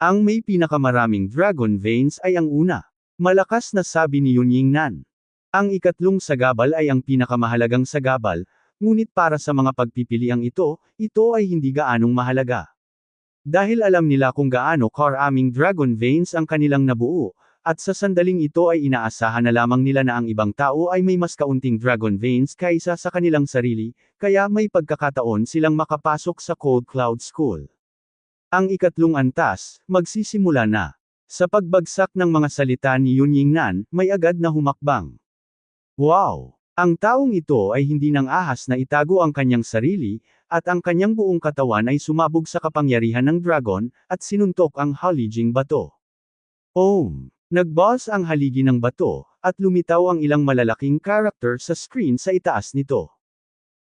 Ang may pinakamaraming dragon veins ay ang una. Malakas na sabi ni Yun Yingnan. Ang ikatlong sagabal ay ang pinakamahalagang sagabal, ngunit para sa mga pagpipiliang ito ay hindi gaanong mahalaga. Dahil alam nila kung gaano karaming dragon veins ang kanilang nabuo, at sa sandaling ito ay inaasahan na lamang nila na ang ibang tao ay may mas kaunting dragon veins kaysa sa kanilang sarili, kaya may pagkakataon silang makapasok sa Cold Cloud School. Ang ikatlong antas, magsisimula na. Sa pagbagsak ng mga salita ni Yun Yingnan, may agad na humakbang. Wow! Ang taong ito ay hindi nang ahas na itago ang kanyang sarili, at ang kanyang buong katawan ay sumabog sa kapangyarihan ng dragon, at sinuntok ang Halijing bato. Om! Nag-boss ang haligi ng bato, at lumitaw ang ilang malalaking character sa screen sa itaas nito.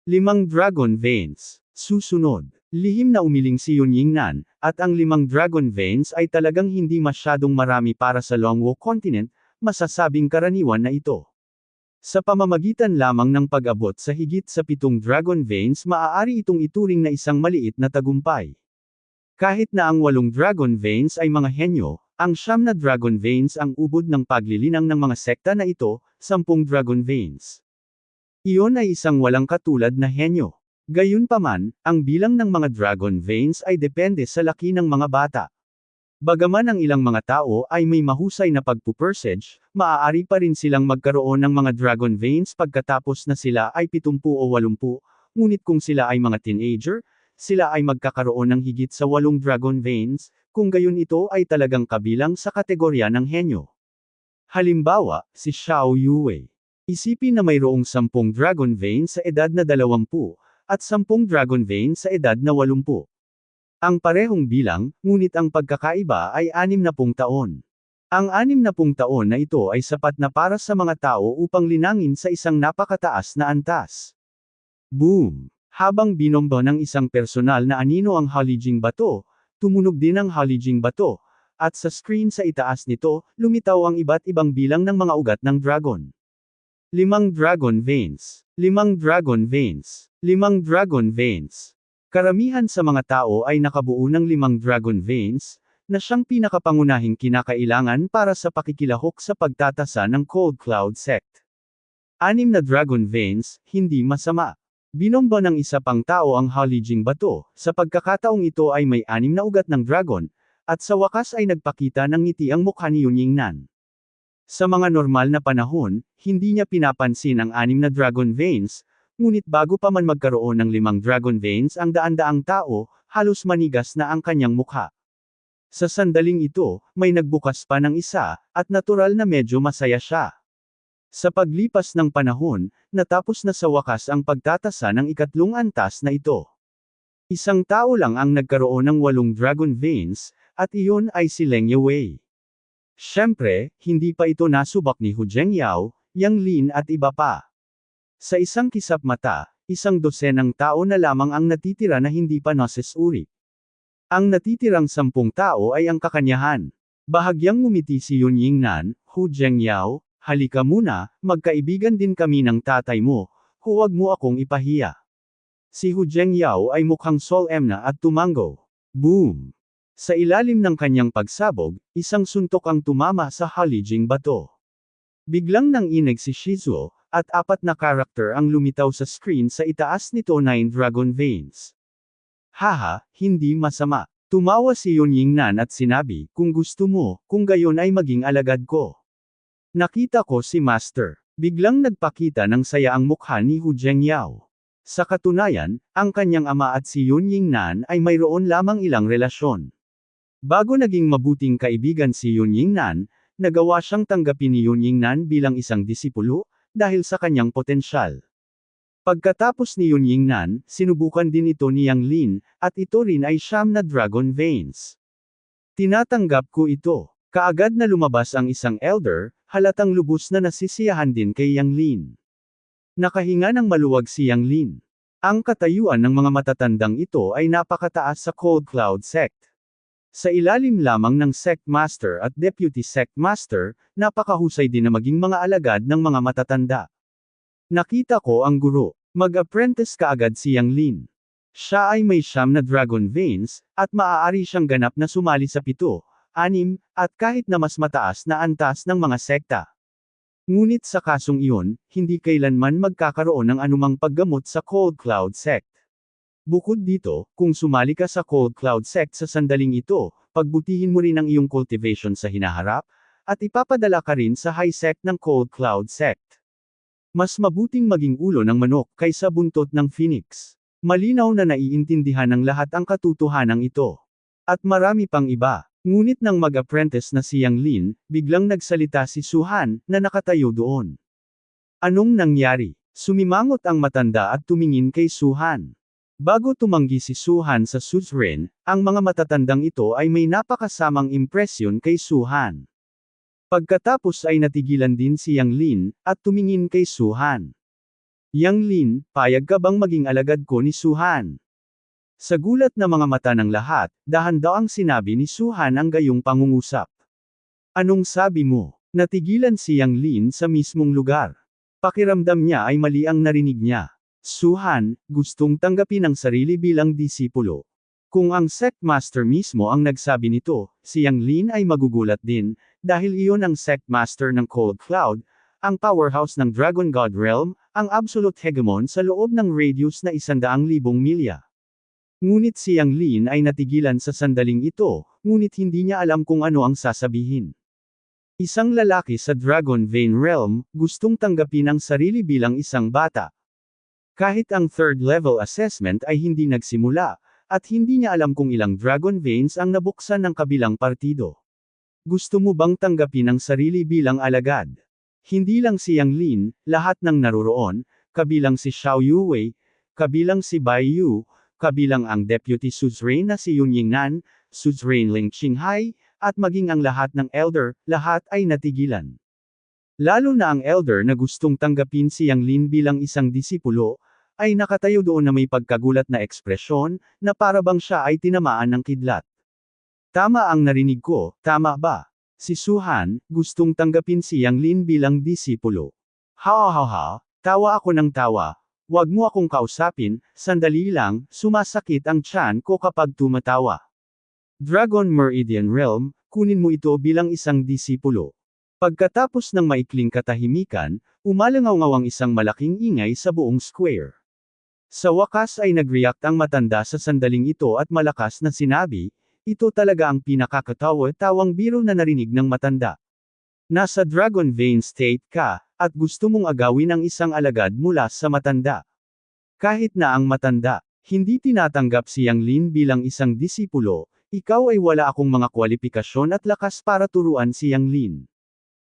5 dragon veins. Susunod, lihim na umiling si Yun Yingnan, at ang 5 dragon veins ay talagang hindi masyadong marami para sa Longwo Continent, masasabing karaniwan na ito. Sa pamamagitan lamang ng pag-abot sa higit sa 7 dragon veins maaari itong ituring na isang maliit na tagumpay. Kahit na ang 8 dragon veins ay mga henyo, ang 9 na dragon veins ang ubod ng paglilinang ng mga sekta na ito, 10 dragon veins. Iyon ay isang walang katulad na henyo. Gayunpaman, ang bilang ng mga dragon veins ay depende sa laki ng mga bata. Bagaman ang ilang mga tao ay may mahusay na pagpupursage, maaari pa rin silang magkaroon ng mga dragon veins pagkatapos na sila ay 70 o 80, ngunit kung sila ay mga teenager, sila ay magkakaroon ng higit sa 8 dragon veins, kung gayon ito ay talagang kabilang sa kategorya ng henyo. Halimbawa, si Xiao Yue. Isipin na mayroong 10 dragon veins sa edad na 20, at 10 dragon veins sa edad na 80. Ang parehong bilang, ngunit ang pagkakaiba ay 60 taon. Ang 60 taon na ito ay sapat na para sa mga tao upang linangin sa isang napakataas na antas. Boom! Habang binomba ng isang personal na anino ang Halijing bato, tumunog din ang Halijing bato, at sa screen sa itaas nito, lumitaw ang iba't ibang bilang ng mga ugat ng dragon. 5 dragon veins. 5 dragon veins. 5 dragon veins. Karamihan sa mga tao ay nakabuo ng 5 dragon veins, na siyang pinakapangunahing kinakailangan para sa pakikilahok sa pagtatasa ng Cold Cloud sect. 6 na dragon veins, hindi masama. Binomba ng isa pang tao ang Halijing bato, sa pagkakataong ito ay may 6 na ugat ng dragon, at sa wakas ay nagpakita ng ngiti ang mukha ni Yun Yingnan. Sa mga normal na panahon, hindi niya pinapansin ang 6 na dragon veins, ngunit bago pa man magkaroon ng 5 dragon veins ang daan-daang tao, halos manigas na ang kanyang mukha. Sa sandaling ito, may nagbukas pa ng isa, at natural na medyo masaya siya. Sa paglipas ng panahon, natapos na sa wakas ang pagtatasa ng ikatlong antas na ito. Isang tao lang ang nagkaroon ng 8 dragon veins, at iyon ay si Leng Yewei. Siyempre, hindi pa ito nasubak ni Hu Zhengyao, Yang Lin at iba pa. Sa isang kisap mata, 12 tao na lamang ang natitira na hindi pa nasusuri. Ang natitirang 10 tao ay ang kakanyahan. Bahagyang ngumiti si Yun Yingnan, Hu Zhengyao, halika muna, magkaibigan din kami ng tatay mo, huwag mo akong ipahiya. Si Hu Zhengyao ay mukhang solemn na at tumango. Boom! Sa ilalim ng kanyang pagsabog, isang suntok ang tumama sa halijing bato. Biglang nanginig si Shizuo, at 4 na karakter ang lumitaw sa screen sa itaas nito 9 dragon veins. Haha, hindi masama. Tumawa si Yun Yingnan at sinabi, kung gusto mo, kung gayon ay maging alagad ko. Nakita ko si Master. Biglang nagpakita ng saya ang mukha ni Hu Zhengyao. Sa katunayan, ang kanyang ama at si Yun Yingnan ay mayroon lamang ilang relasyon. Bago naging mabuting kaibigan si Yun Yingnan, nagawa siyang tanggapin ni Yun Yingnan bilang isang disipulo, dahil sa kanyang potensyal. Pagkatapos ni Yun Yingnan, sinubukan din ito ni Yang Lin, at ito rin ay 9 na dragon veins. Tinatanggap ko ito. Kaagad na lumabas ang isang elder, halatang lubos na nasisiyahan din kay Yang Lin. Nakahinga ng maluwag si Yang Lin. Ang katayuan ng mga matatandang ito ay napakataas sa Cold Cloud Sect. Sa ilalim lamang ng Sect Master at Deputy Sect Master, napakahusay din na maging mga alagad ng mga matatanda. Nakita ko ang guro. Mag-apprentice kaagad si Yang Lin. Siya ay may 9 na dragon veins, at maaari siyang ganap na sumali sa 7, 6, at kahit na mas mataas na antas ng mga sekta. Ngunit sa kasong iyon, hindi kailanman magkakaroon ng anumang paggamot sa Cold Cloud Sect. Bukod dito, kung sumali ka sa Cold Cloud Sect sa sandaling ito, pagbutihin mo rin ang iyong cultivation sa hinaharap, at ipapadala ka rin sa high sect ng Cold Cloud Sect. Mas mabuting maging ulo ng manok kaysa buntot ng phoenix. Malinaw na naiintindihan ng lahat ang katotohanan ito. At marami pang iba. Ngunit nang mag-apprentice na si Yang Lin, biglang nagsalita si Su Han, na nakatayo doon. Anong nangyari? Sumimangot ang matanda at tumingin kay Su Han. Bago tumanggi si Su Han sa suzerain, ang mga matatandang ito ay may napakasamang impresyon kay Su Han. Pagkatapos ay natigilan din si Yang Lin, at tumingin kay Su Han. Yang Lin, payag ka bang maging alagad ko ni Su Han? Sa gulat na mga mata ng lahat, dahan-daang sinabi ni Su Han ang gayong pangungusap. Anong sabi mo? Natigilan si Yang Lin sa mismong lugar. Pakiramdam niya ay mali ang narinig niya. Su Han, gustong tanggapin ang sarili bilang disipulo. Kung ang Sect Master mismo ang nagsabi nito, si Yang Lin ay magugulat din, dahil iyon ang Sect Master ng Cold Cloud, ang powerhouse ng Dragon God Realm, ang absolute hegemon sa loob ng radius na 100,000 milya. Ngunit si Yang Lin ay natigilan sa sandaling ito, ngunit hindi niya alam kung ano ang sasabihin. Isang lalaki sa Dragon Vein Realm, gustong tanggapin ang sarili bilang isang bata. Kahit ang third level assessment ay hindi nagsimula, at hindi niya alam kung ilang Dragon Veins ang nabuksan ng kabilang partido. Gusto mo bang tanggapin ang sarili bilang alagad? Hindi lang si Yang Lin, lahat ng naroroon, kabilang si Xiao Yuwei, kabilang si Bai Yu, kabilang ang Deputy Suzerain na si Yun Yingnan, Suzerain Ling Qinghai, at maging ang lahat ng Elder, lahat ay natigilan. Lalo na ang Elder na gustong tanggapin si Yang Lin bilang isang disipulo, ay nakatayo doon na may pagkagulat na ekspresyon, na para bang siya ay tinamaan ng kidlat. Tama ang narinig ko, tama ba? Si Su Han, gustong tanggapin si Yang Lin bilang disipulo. Ha, tawa ako ng tawa. Wag mo akong kausapin, sandali lang, sumasakit ang tiyan ko kapag tumatawa. Dragon Meridian Realm, kunin mo ito bilang isang disipulo. Pagkatapos ng maikling katahimikan, umalangaw-ngaw ang isang malaking ingay sa buong square. Sa wakas ay nag-react ang matanda sa sandaling ito at malakas na sinabi, ito talaga ang pinakakatawa-tawang biro na narinig ng matanda. Nasa Dragon Vein state ka, at gusto mong agawin ang isang alagad mula sa matanda. Kahit na ang matanda, hindi tinatanggap si Yang Lin bilang isang disipulo, ikaw ay wala akong mga kwalifikasyon at lakas para turuan si Yang Lin.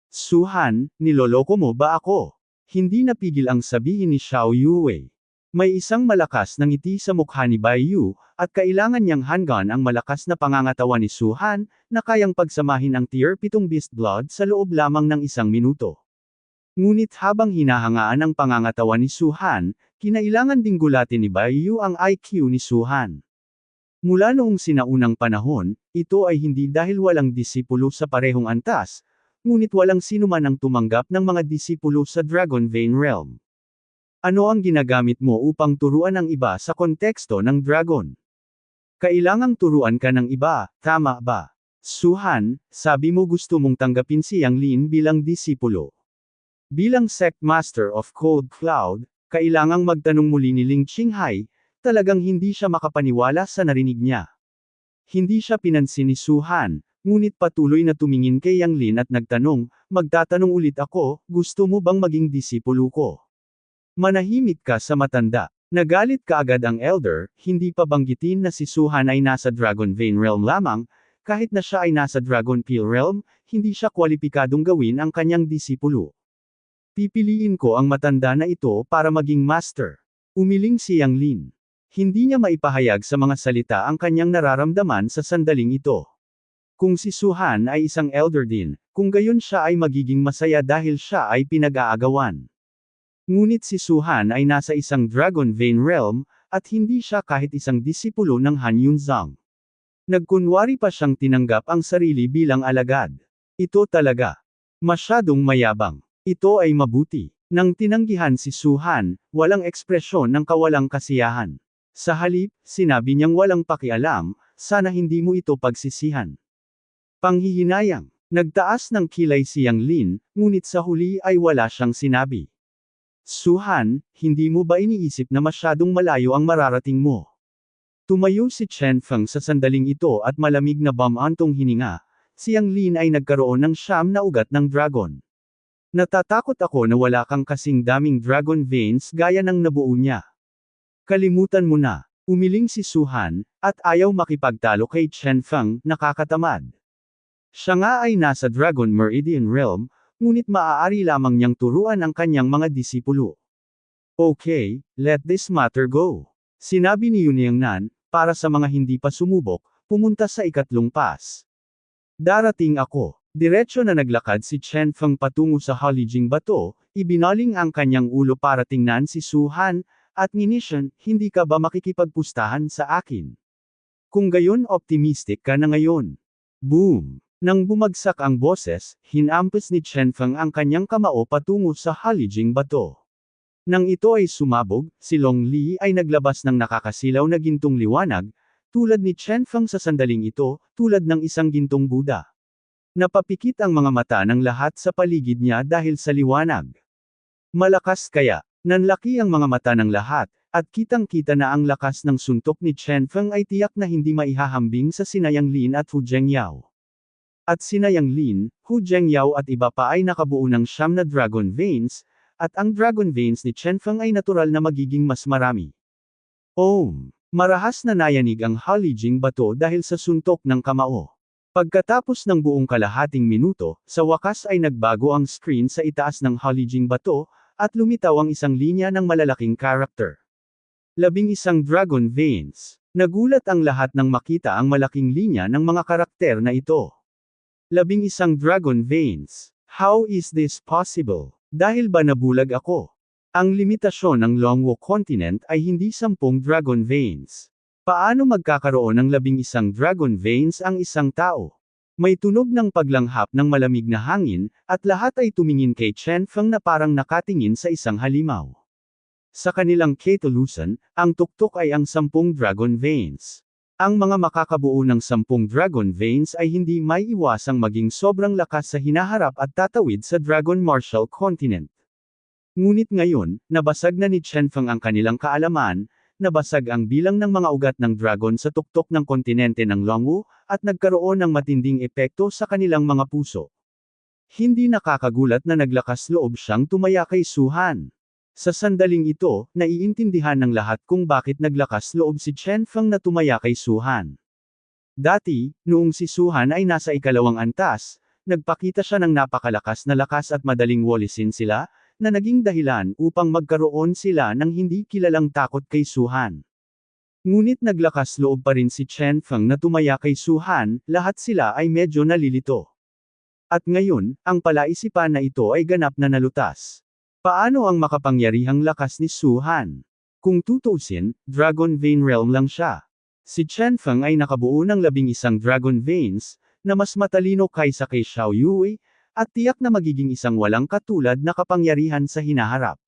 Su Han, niloloko mo ba ako? Hindi napigil ang sabihin ni Xiao Yuwei. May isang malakas na ngiti sa mukha ni Bai Yu, at kailangan niyang hanggan ang malakas na pangangatawan ni Su Han, na kayang pagsamahin ang Tier 7 Beast Blood sa loob lamang ng 1 minuto. Ngunit habang hinahangaan ang pangangatawan ni Su Han, kinailangan ding gulatin ni Bai Yu ang IQ ni Su Han. Mula noong sinaunang panahon, ito ay hindi dahil walang disipulo sa parehong antas, ngunit walang sinuman ang tumanggap ng mga disipulo sa Dragon Vein Realm. Ano ang ginagamit mo upang turuan ang iba sa konteksto ng dragon? Kailangang turuan ka ng iba, tama ba? Su Han, sabi mo gusto mong tanggapin si Yang Lin bilang disipulo. Bilang Sect Master of Cold Cloud, kailangang magtanong muli ni Ling Qinghai, talagang hindi siya makapaniwala sa narinig niya. Hindi siya pinansin ni Su Han, ngunit patuloy na tumingin kay Yang Lin at nagtanong, magtatanong ulit ako, gusto mo bang maging disipulo ko? Manahimik ka sa matanda. Nagalit kaagad ang elder, hindi pa banggitin na si Su Han ay nasa Dragon Vein Realm lamang, kahit na siya ay nasa Dragon Peel Realm, hindi siya kwalipikadong gawin ang kanyang disipulo. Pipiliin ko ang matanda na ito para maging master. Umiling si Yang Lin. Hindi niya maipahayag sa mga salita ang kanyang nararamdaman sa sandaling ito. Kung si Su Han ay isang elder din, kung gayon siya ay magiging masaya dahil siya ay pinag-aagawan. Ngunit si Su Han ay nasa isang Dragon Vein Realm, at hindi siya kahit isang disipulo ng Han Yunzang. Nagkunwari pa siyang tinanggap ang sarili bilang alagad. Ito talaga. Masyadong mayabang. Ito ay mabuti. Nang tinanggihan si Su Han, walang ekspresyon ng kawalang kasiyahan. Sa halip, sinabi niyang walang pakialam, sana hindi mo ito pagsisihan. Panghihinayang. Nagtaas ng kilay si Yang Lin, ngunit sa huli ay wala siyang sinabi. Su Han, hindi mo ba iniisip na masyadong malayo ang mararating mo? Tumayo si Chen Feng sa sandaling ito at malamig na bumantong hininga, si Yang Lin ay nagkaroon ng 9 na ugat ng dragon. Natatakot ako na wala kang kasing daming dragon veins gaya ng nabuo niya. Kalimutan mo na, umiling si Su Han, at ayaw makipagtalo kay Chen Feng, nakakatamad. Siya nga ay nasa Dragon Meridian Realm, ngunit maaari lamang niyang turuan ang kanyang mga disipulo. Okay, let this matter go. Sinabi ni Yun Nan, para sa mga hindi pa sumubok, pumunta sa ikatlong pass. Darating ako. Diretso na naglakad si Chen Feng patungo sa Halijing Bato, ibinaling ang kanyang ulo para tingnan si Su Han, at nginisyan, hindi ka ba makikipagpustahan sa akin? Kung gayon optimistic ka na ngayon. Boom! Nang bumagsak ang boses, hinampas ni Chen Feng ang kanyang kamao patungo sa Halijing Bato. Nang ito ay sumabog, si Long Li ay naglabas ng nakakasilaw na gintong liwanag, tulad ni Chen Feng sa sandaling ito, tulad ng isang gintong Buddha. Napapikit ang mga mata ng lahat sa paligid niya dahil sa liwanag. Malakas kaya, nanlaki ang mga mata ng lahat, at kitang-kita na ang lakas ng suntok ni Chen Feng ay tiyak na hindi maihahambing sa sina Yang Lin at Hu Zhengyao. At sina Yang Lin, Hu Zhengyao at iba pa ay nakabuo ng 9 na Dragon Veins, at ang Dragon Veins ni Chen Feng ay natural na magiging mas marami. Marahas na nayanig ang Halijing Bato dahil sa suntok ng kamao. Pagkatapos ng buong kalahating minuto, sa wakas ay nagbago ang screen sa itaas ng Halijing Bato, at lumitaw ang isang linya ng malalaking karakter. 11 Dragon Veins. Nagulat ang lahat nang makita ang malaking linya ng mga karakter na ito. 11 Dragon Veins. How is this possible? Dahil ba nabulag ako? Ang limitasyon ng Longwo Continent ay hindi 10 Dragon Veins. Paano magkakaroon ng 11 Dragon Veins ang isang tao? May tunog ng paglanghap ng malamig na hangin, at lahat ay tumingin kay Chen Feng na parang nakatingin sa isang halimaw. Sa kanilang ketulusan, ang tuktok ay ang 10 Dragon Veins. Ang mga makakabuo ng 10 Dragon Veins ay hindi maiiwasang maging sobrang lakas sa hinaharap at tatawid sa Dragon Martial Continent. Ngunit ngayon, nabasag na ni Chen Feng ang kanilang kaalaman, nabasag ang bilang ng mga ugat ng dragon sa tuktok ng kontinente ng Longwu, at nagkaroon ng matinding epekto sa kanilang mga puso. Hindi nakakagulat na naglakas loob siyang tumaya kay Su-han. Sa sandaling ito, naiintindihan ng lahat kung bakit naglakas loob si Chen Feng na tumaya kay Su-han. Dati, noong si Su-han ay nasa ikalawang antas, nagpakita siya ng napakalakas na lakas at madaling walisin sila, na naging dahilan upang magkaroon sila ng hindi kilalang takot kay Su-han. Ngunit naglakas loob pa rin si Chen Feng na tumaya kay Su-han, lahat sila ay medyo nalilito. At ngayon, ang palaisipan na ito ay ganap na nalutas. Paano ang makapangyarihang lakas ni Su-han? Kung tutuusin, Dragon Vein Realm lang siya. Si Chen Feng ay nakabuo ng 11 Dragon Veins, na mas matalino kaysa kay Xiao Yue, at tiyak na magiging isang walang katulad na kapangyarihan sa hinaharap.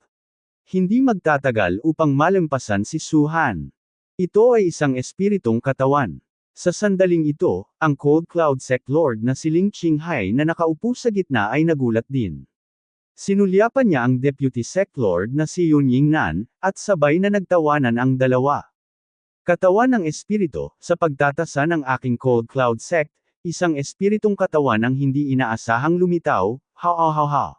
Hindi magtatagal upang malampasan si Su-han. Ito ay isang espiritong katawan. Sa sandaling ito, ang Cold Cloud Sect Lord na si Ling Qinghai na nakaupo sa gitna ay nagulat din. Sinulyapan niya ang Deputy Sect Lord na si Yun Yingnan, at sabay na nagtawanan ang dalawa. Katawan ng espiritu, sa pagtatasa ng aking Cold Cloud Sect, isang espiritong katawan ang hindi inaasahang lumitaw, ha.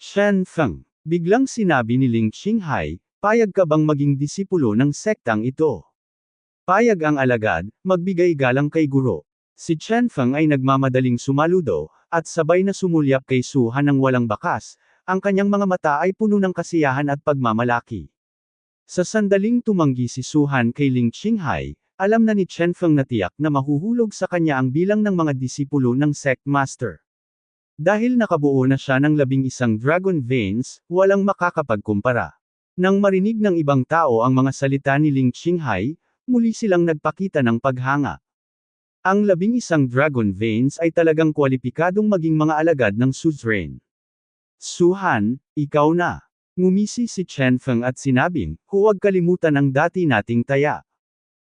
Shen Feng. Biglang sinabi ni Ling Qinghai, payag ka bang maging disipulo ng sektang ito? Payag ang alagad, magbigay galang kay guro. Si Chen Feng ay nagmamadaling sumaludo, at sabay na sumulyap kay Su-han ng walang bakas, ang kanyang mga mata ay puno ng kasiyahan at pagmamalaki. Sa sandaling tumanggi si Su-han kay Ling Qinghai, alam na ni Chen Feng na tiyak na mahuhulog sa kanya ang bilang ng mga disipulo ng Sect Master. Dahil nakabuo na siya ng 11 Dragon Veins, walang makakapagkumpara. Nang marinig ng ibang tao ang mga salita ni Ling Qinghai, muli silang nagpakita ng paghanga. Ang 11 Dragon Veins ay talagang kwalipikadong maging mga alagad ng suzerain. Su-han, ikaw na. Ngumisi si Chen Feng at sinabing, huwag kalimutan ang dati nating taya.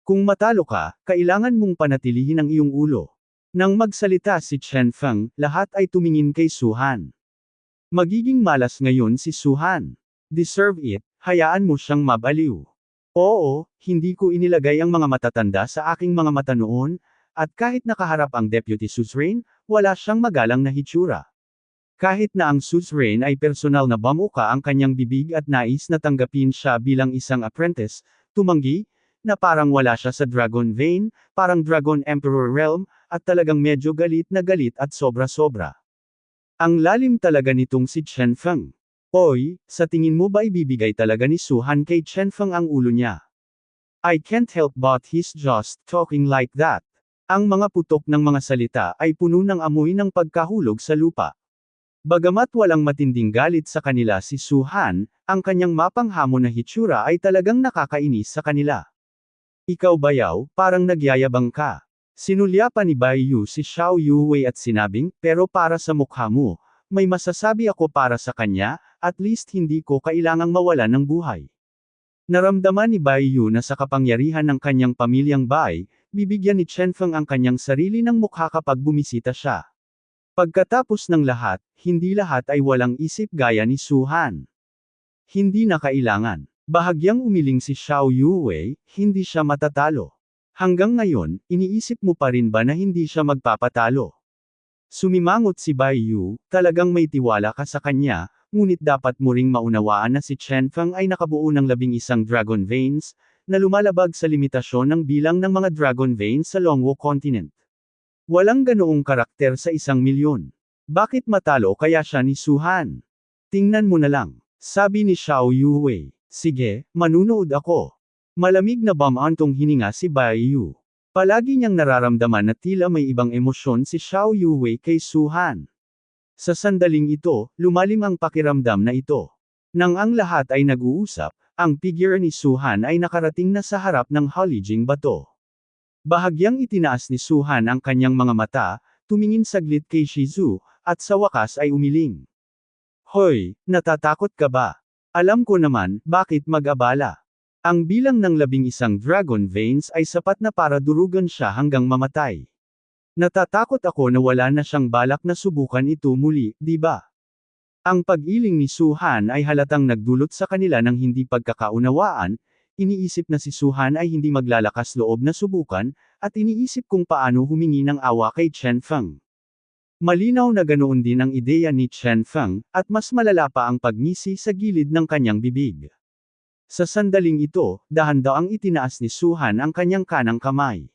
Kung matalo ka, kailangan mong panatilihin ang iyong ulo. Nang magsalita si Chen Feng, lahat ay tumingin kay Su-han. Magiging malas ngayon si Su-han. Deserve it, hayaan mo siyang mabaliw. Oo, hindi ko inilagay ang mga matatanda sa aking mga mata noon, at kahit nakaharap ang Deputy Suzerain, wala siyang magalang na hitsura. Kahit na ang Suzerain ay personal na bamuka ang kanyang bibig at nais na tanggapin siya bilang isang apprentice, tumanggi, na parang wala siya sa Dragon Vein, parang Dragon Emperor Realm, at talagang medyo galit na galit at sobra-sobra. Ang lalim talaga nitong si Chen Feng. Oy, sa tingin mo ba ibibigay talaga ni Su-han kay Chen Feng ang ulo niya? I can't help but he's just talking like that. Ang mga putok ng mga salita ay puno ng amoy ng pagkahulog sa lupa. Bagamat walang matinding galit sa kanila si Su-han, ang kanyang mapanghamon na hitsura ay talagang nakakainis sa kanila. Ikaw bayaw, parang nagyayabang ka. Sinulyapan ni Bai Yu si Xiao Yue at sinabing, pero para sa mukha mo, may masasabi ako para sa kanya, at least hindi ko kailangang mawalan ng buhay. Naramdaman ni Bai Yu na sa kapangyarihan ng kanyang pamilyang Bai, bibigyan ni Chen Feng ang kanyang sarili ng mukha kapag bumisita siya. Pagkatapos ng lahat, hindi lahat ay walang isip gaya ni Su-han. Hindi na kailangan. Bahagyang umiling si Xiao Yue, hindi siya matatalo. Hanggang ngayon, iniisip mo pa rin ba na hindi siya magpapatalo? Sumimangot si Bai Yu, talagang may tiwala ka sa kanya, ngunit dapat mo ring maunawaan na si Chen Feng ay nakabuo ng 11 Dragon Veins, na lumalabag sa limitasyon ng bilang ng mga Dragon Veins sa Longwo Continent. Walang ganoong karakter sa 1,000,000. Bakit matalo kaya siya ni Su-han? Tingnan mo na lang, sabi ni Xiao Yue. Sige, manunood ako. Malamig na bamantong hininga si Bai Yu. Palagi niyang nararamdaman na tila may ibang emosyon si Xiao Yue kay Su-han. Sa sandaling ito, lumalim ang pakiramdam na ito. Nang ang lahat ay nag-uusap, ang figure ni Su-han ay nakarating na sa harap ng Halijing bato. Bahagyang itinaas ni Su-han ang kanyang mga mata, tumingin saglit kay Shizu, at sa wakas ay umiling. Hoy, natatakot ka ba? Alam ko naman, bakit mag-abala? Ang bilang ng 11 Dragon Veins ay sapat na para durugan siya hanggang mamatay. Natatakot ako na wala na siyang balak na subukan ito muli, di ba? Ang pag-iling ni Su-han ay halatang nagdulot sa kanila ng hindi pagkakaunawaan, iniisip na si Su-han ay hindi maglalakas loob na subukan, at iniisip kung paano humingi ng awa kay Chen Feng. Malinaw na ganoon din ang ideya ni Chen Feng, at mas malala pa ang pagngisi sa gilid ng kanyang bibig. Sa sandaling ito, dahan-daang itinaas ni Suhan ang kanyang kanang kamay.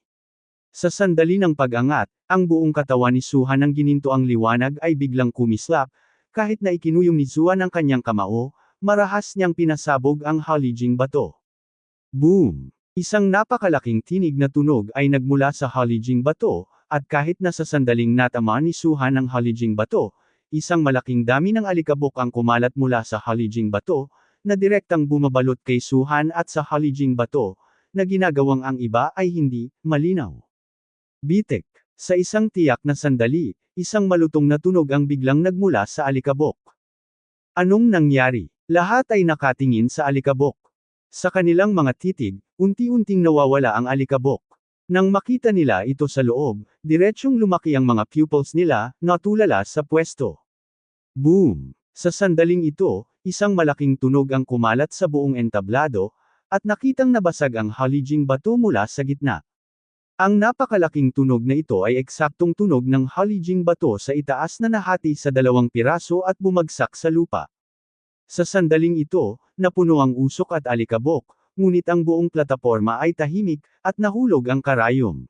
Sa sandali ng pag-angat, ang buong katawan ni Suhan ng ginintoang liwanag ay biglang kumislap, kahit na ikinuyong ni Suhan ang kanyang kamao, marahas niyang pinasabog ang halijing bato. Boom! Isang napakalaking tinig na tunog ay nagmula sa halijing bato, at kahit na sa sandaling natama ni Suhan ang halijing bato, isang malaking dami ng alikabok ang kumalat mula sa halijing bato, na direktang bumabalot kay Suhan at sa halijing bato, na ginagawang ang iba ay hindi malinaw. Bitek. Sa isang tiyak na sandali, isang malutong na tunog ang biglang nagmula sa alikabok. Anong nangyari? Lahat ay nakatingin sa alikabok. Sa kanilang mga titig, unti-unting nawawala ang alikabok. Nang makita nila ito sa loob, diretsyong lumaki ang mga pupils nila, natulala sa pwesto. Boom! Sa sandaling ito, isang malaking tunog ang kumalat sa buong entablado, at nakitang nabasag ang halijing bato mula sa gitna. Ang napakalaking tunog na ito ay eksaktong tunog ng halijing bato sa itaas na nahati sa 2 piraso at bumagsak sa lupa. Sa sandaling ito, napuno ang usok at alikabok, ngunit ang buong plataporma ay tahimik, at nahulog ang karayom.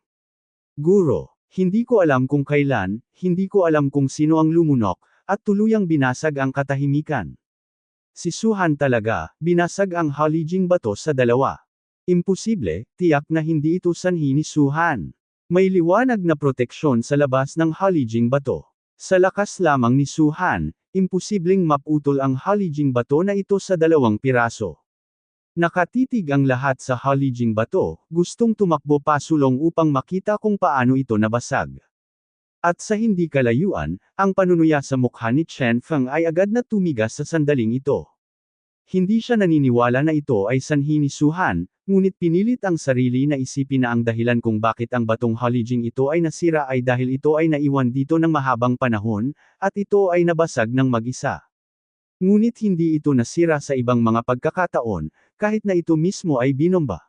Guro, hindi ko alam kung kailan, hindi ko alam kung sino ang lumunok, at tuluyang binasag ang katahimikan. Si Suhan talaga, binasag ang halijing bato sa 2. Imposible, tiyak na hindi ito sanhi ni Suhan. May liwanag na proteksyon sa labas ng halijing bato. Sa lakas lamang ni Suhan, imposibleng maputol ang halijing bato na ito sa 2 piraso. Nakatitig ang lahat sa halijing bato, gustong tumakbo pasulong upang makita kung paano ito nabasag. At sa hindi kalayuan, ang panunuya sa mukha ni Chen Feng ay agad na tumigas sa sandaling ito. Hindi siya naniniwala na ito ay sanhi ni Suhan, ngunit pinilit ang sarili na isipin na ang dahilan kung bakit ang batong halijing ito ay nasira ay dahil ito ay naiwan dito ng mahabang panahon, at ito ay nabasag ng mag-isa. Ngunit hindi ito nasira sa ibang mga pagkakataon, kahit na ito mismo ay binomba.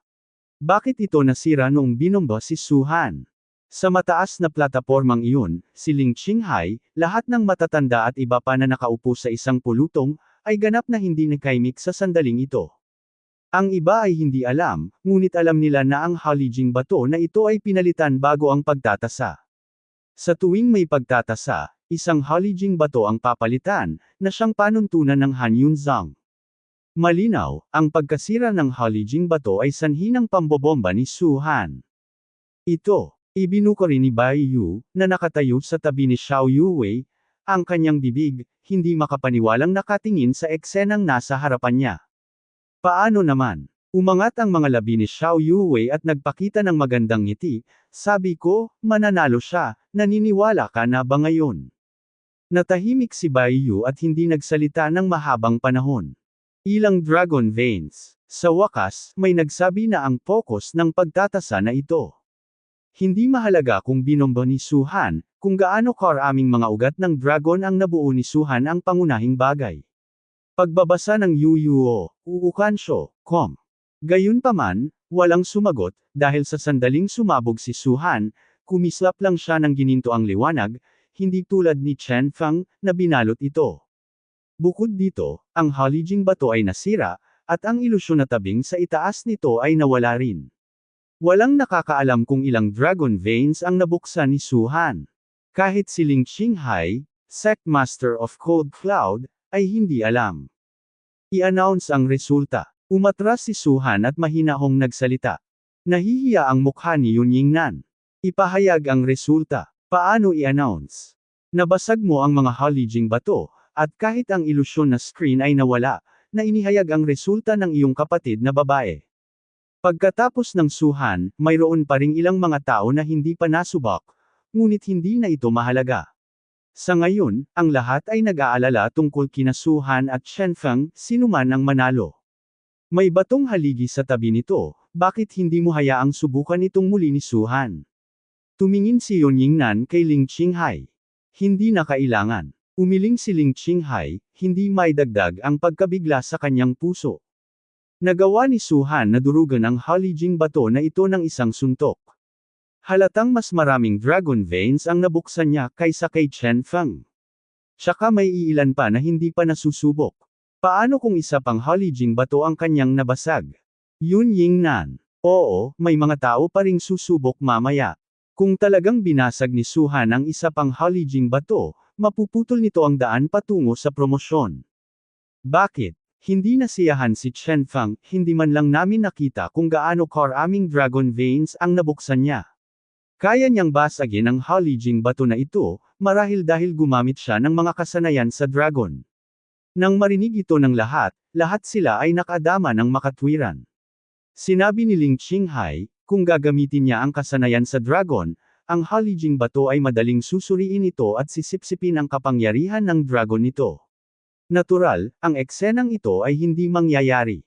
Bakit ito nasira noong binomba si Suhan? Sa mataas na platapormang iyon, si Ling Qinghai, lahat ng matatanda at iba pa na nakaupo sa isang pulutong, ay ganap na hindi nakaimik sa sandaling ito. Ang iba ay hindi alam, ngunit alam nila na ang halijing bato na ito ay pinalitan bago ang pagtatasa. Sa tuwing may pagtatasa, isang halijing bato ang papalitan, na siyang panuntunan ng Han Yunzang. Malinaw, ang pagkasira ng halijing bato ay sanhi ng pambobomba ni Suhan. Ito, ibinuko rin ni Bai Yu, na nakatayo sa tabi ni Xiao Yuwei, ang kanyang bibig, hindi makapaniwalang nakatingin sa eksenang nasa harapan niya. Paano naman? Umangat ang mga labi ni Xiao Yuwei at nagpakita ng magandang ngiti, sabi ko, mananalo siya, naniniwala ka na ba ngayon? Natahimik si Bai Yu at hindi nagsalita ng mahabang panahon. Ilang dragon veins. Sa wakas, may nagsabi na ang focus ng pagtatasa na ito. Hindi mahalaga kung binomba ni Suhan, kung gaano karaming mga ugat ng dragon ang nabuo ni Suhan ang pangunahing bagay. Pagbabasa ng Yuo, uukansyo.com. Gayunpaman, walang sumagot, dahil sa sandaling sumabog si Suhan, kumislap lang siya ng ginintoang liwanag, hindi tulad ni Chen Feng, na binalot ito. Bukod dito, ang halijing bato ay nasira, at ang ilusyon na tabing sa itaas nito ay nawala rin. Walang nakakaalam kung ilang dragon veins ang nabuksan ni Suhan. Kahit si Ling Qinghai, Sect Master of Cold Cloud, ay hindi alam. I-announce ang resulta. Umatras si Suhan at mahinahong nagsalita. Nahihiya ang mukha ni Yun Yingnan. Ipahayag ang resulta. Paano i-announce? Nabasag mo ang mga halijing bato, at kahit ang ilusyon na screen ay nawala, na inihayag ang resulta ng iyong kapatid na babae. Pagkatapos ng Suhan, mayroon pa ring ilang mga tao na hindi pa nasubok, ngunit hindi na ito mahalaga. Sa ngayon, ang lahat ay nag-aalala tungkol kina Suhan at Chen Feng, sinuman ang manalo. May batong haligi sa tabi nito, bakit hindi mo hayaang subukan itong muli ni Suhan? Tumingin si Yun Yingnan kay Ling Qinghai. Hindi na kailangan. Umiling si Ling Qinghai, hindi maidagdag ang pagkabigla sa kanyang puso. Nagawa ni Suhan na durugan ang halijing bato na ito ng isang suntok. Halatang mas maraming dragon veins ang nabuksan niya kaysa kay Chen Feng. Tsaka may iilan pa na hindi pa nasusubok. Paano kung isa pang Holijing bato ang kanyang nabasag? Yun Yingnan. Oo, may mga tao pa ring susubok mamaya. Kung talagang binasag ni Suhan ang isa pang Holijing bato, mapuputol nito ang daan patungo sa promosyon. Bakit? Hindi nasiyahan si Chen Feng, hindi man lang namin nakita kung gaano karaming dragon veins ang nabuksan niya. Kaya niyang basagin ang Holijing bato na ito, marahil dahil gumamit siya ng mga kasanayan sa dragon. Nang marinig ito ng lahat sila ay nakadama ng makatwiran. Sinabi ni Ling Qinghai, kung gagamitin niya ang kasanayan sa dragon, ang Holijing bato ay madaling susuriin ito at sisipsipin ang kapangyarihan ng dragon nito. Natural, ang eksenang ito ay hindi mangyayari.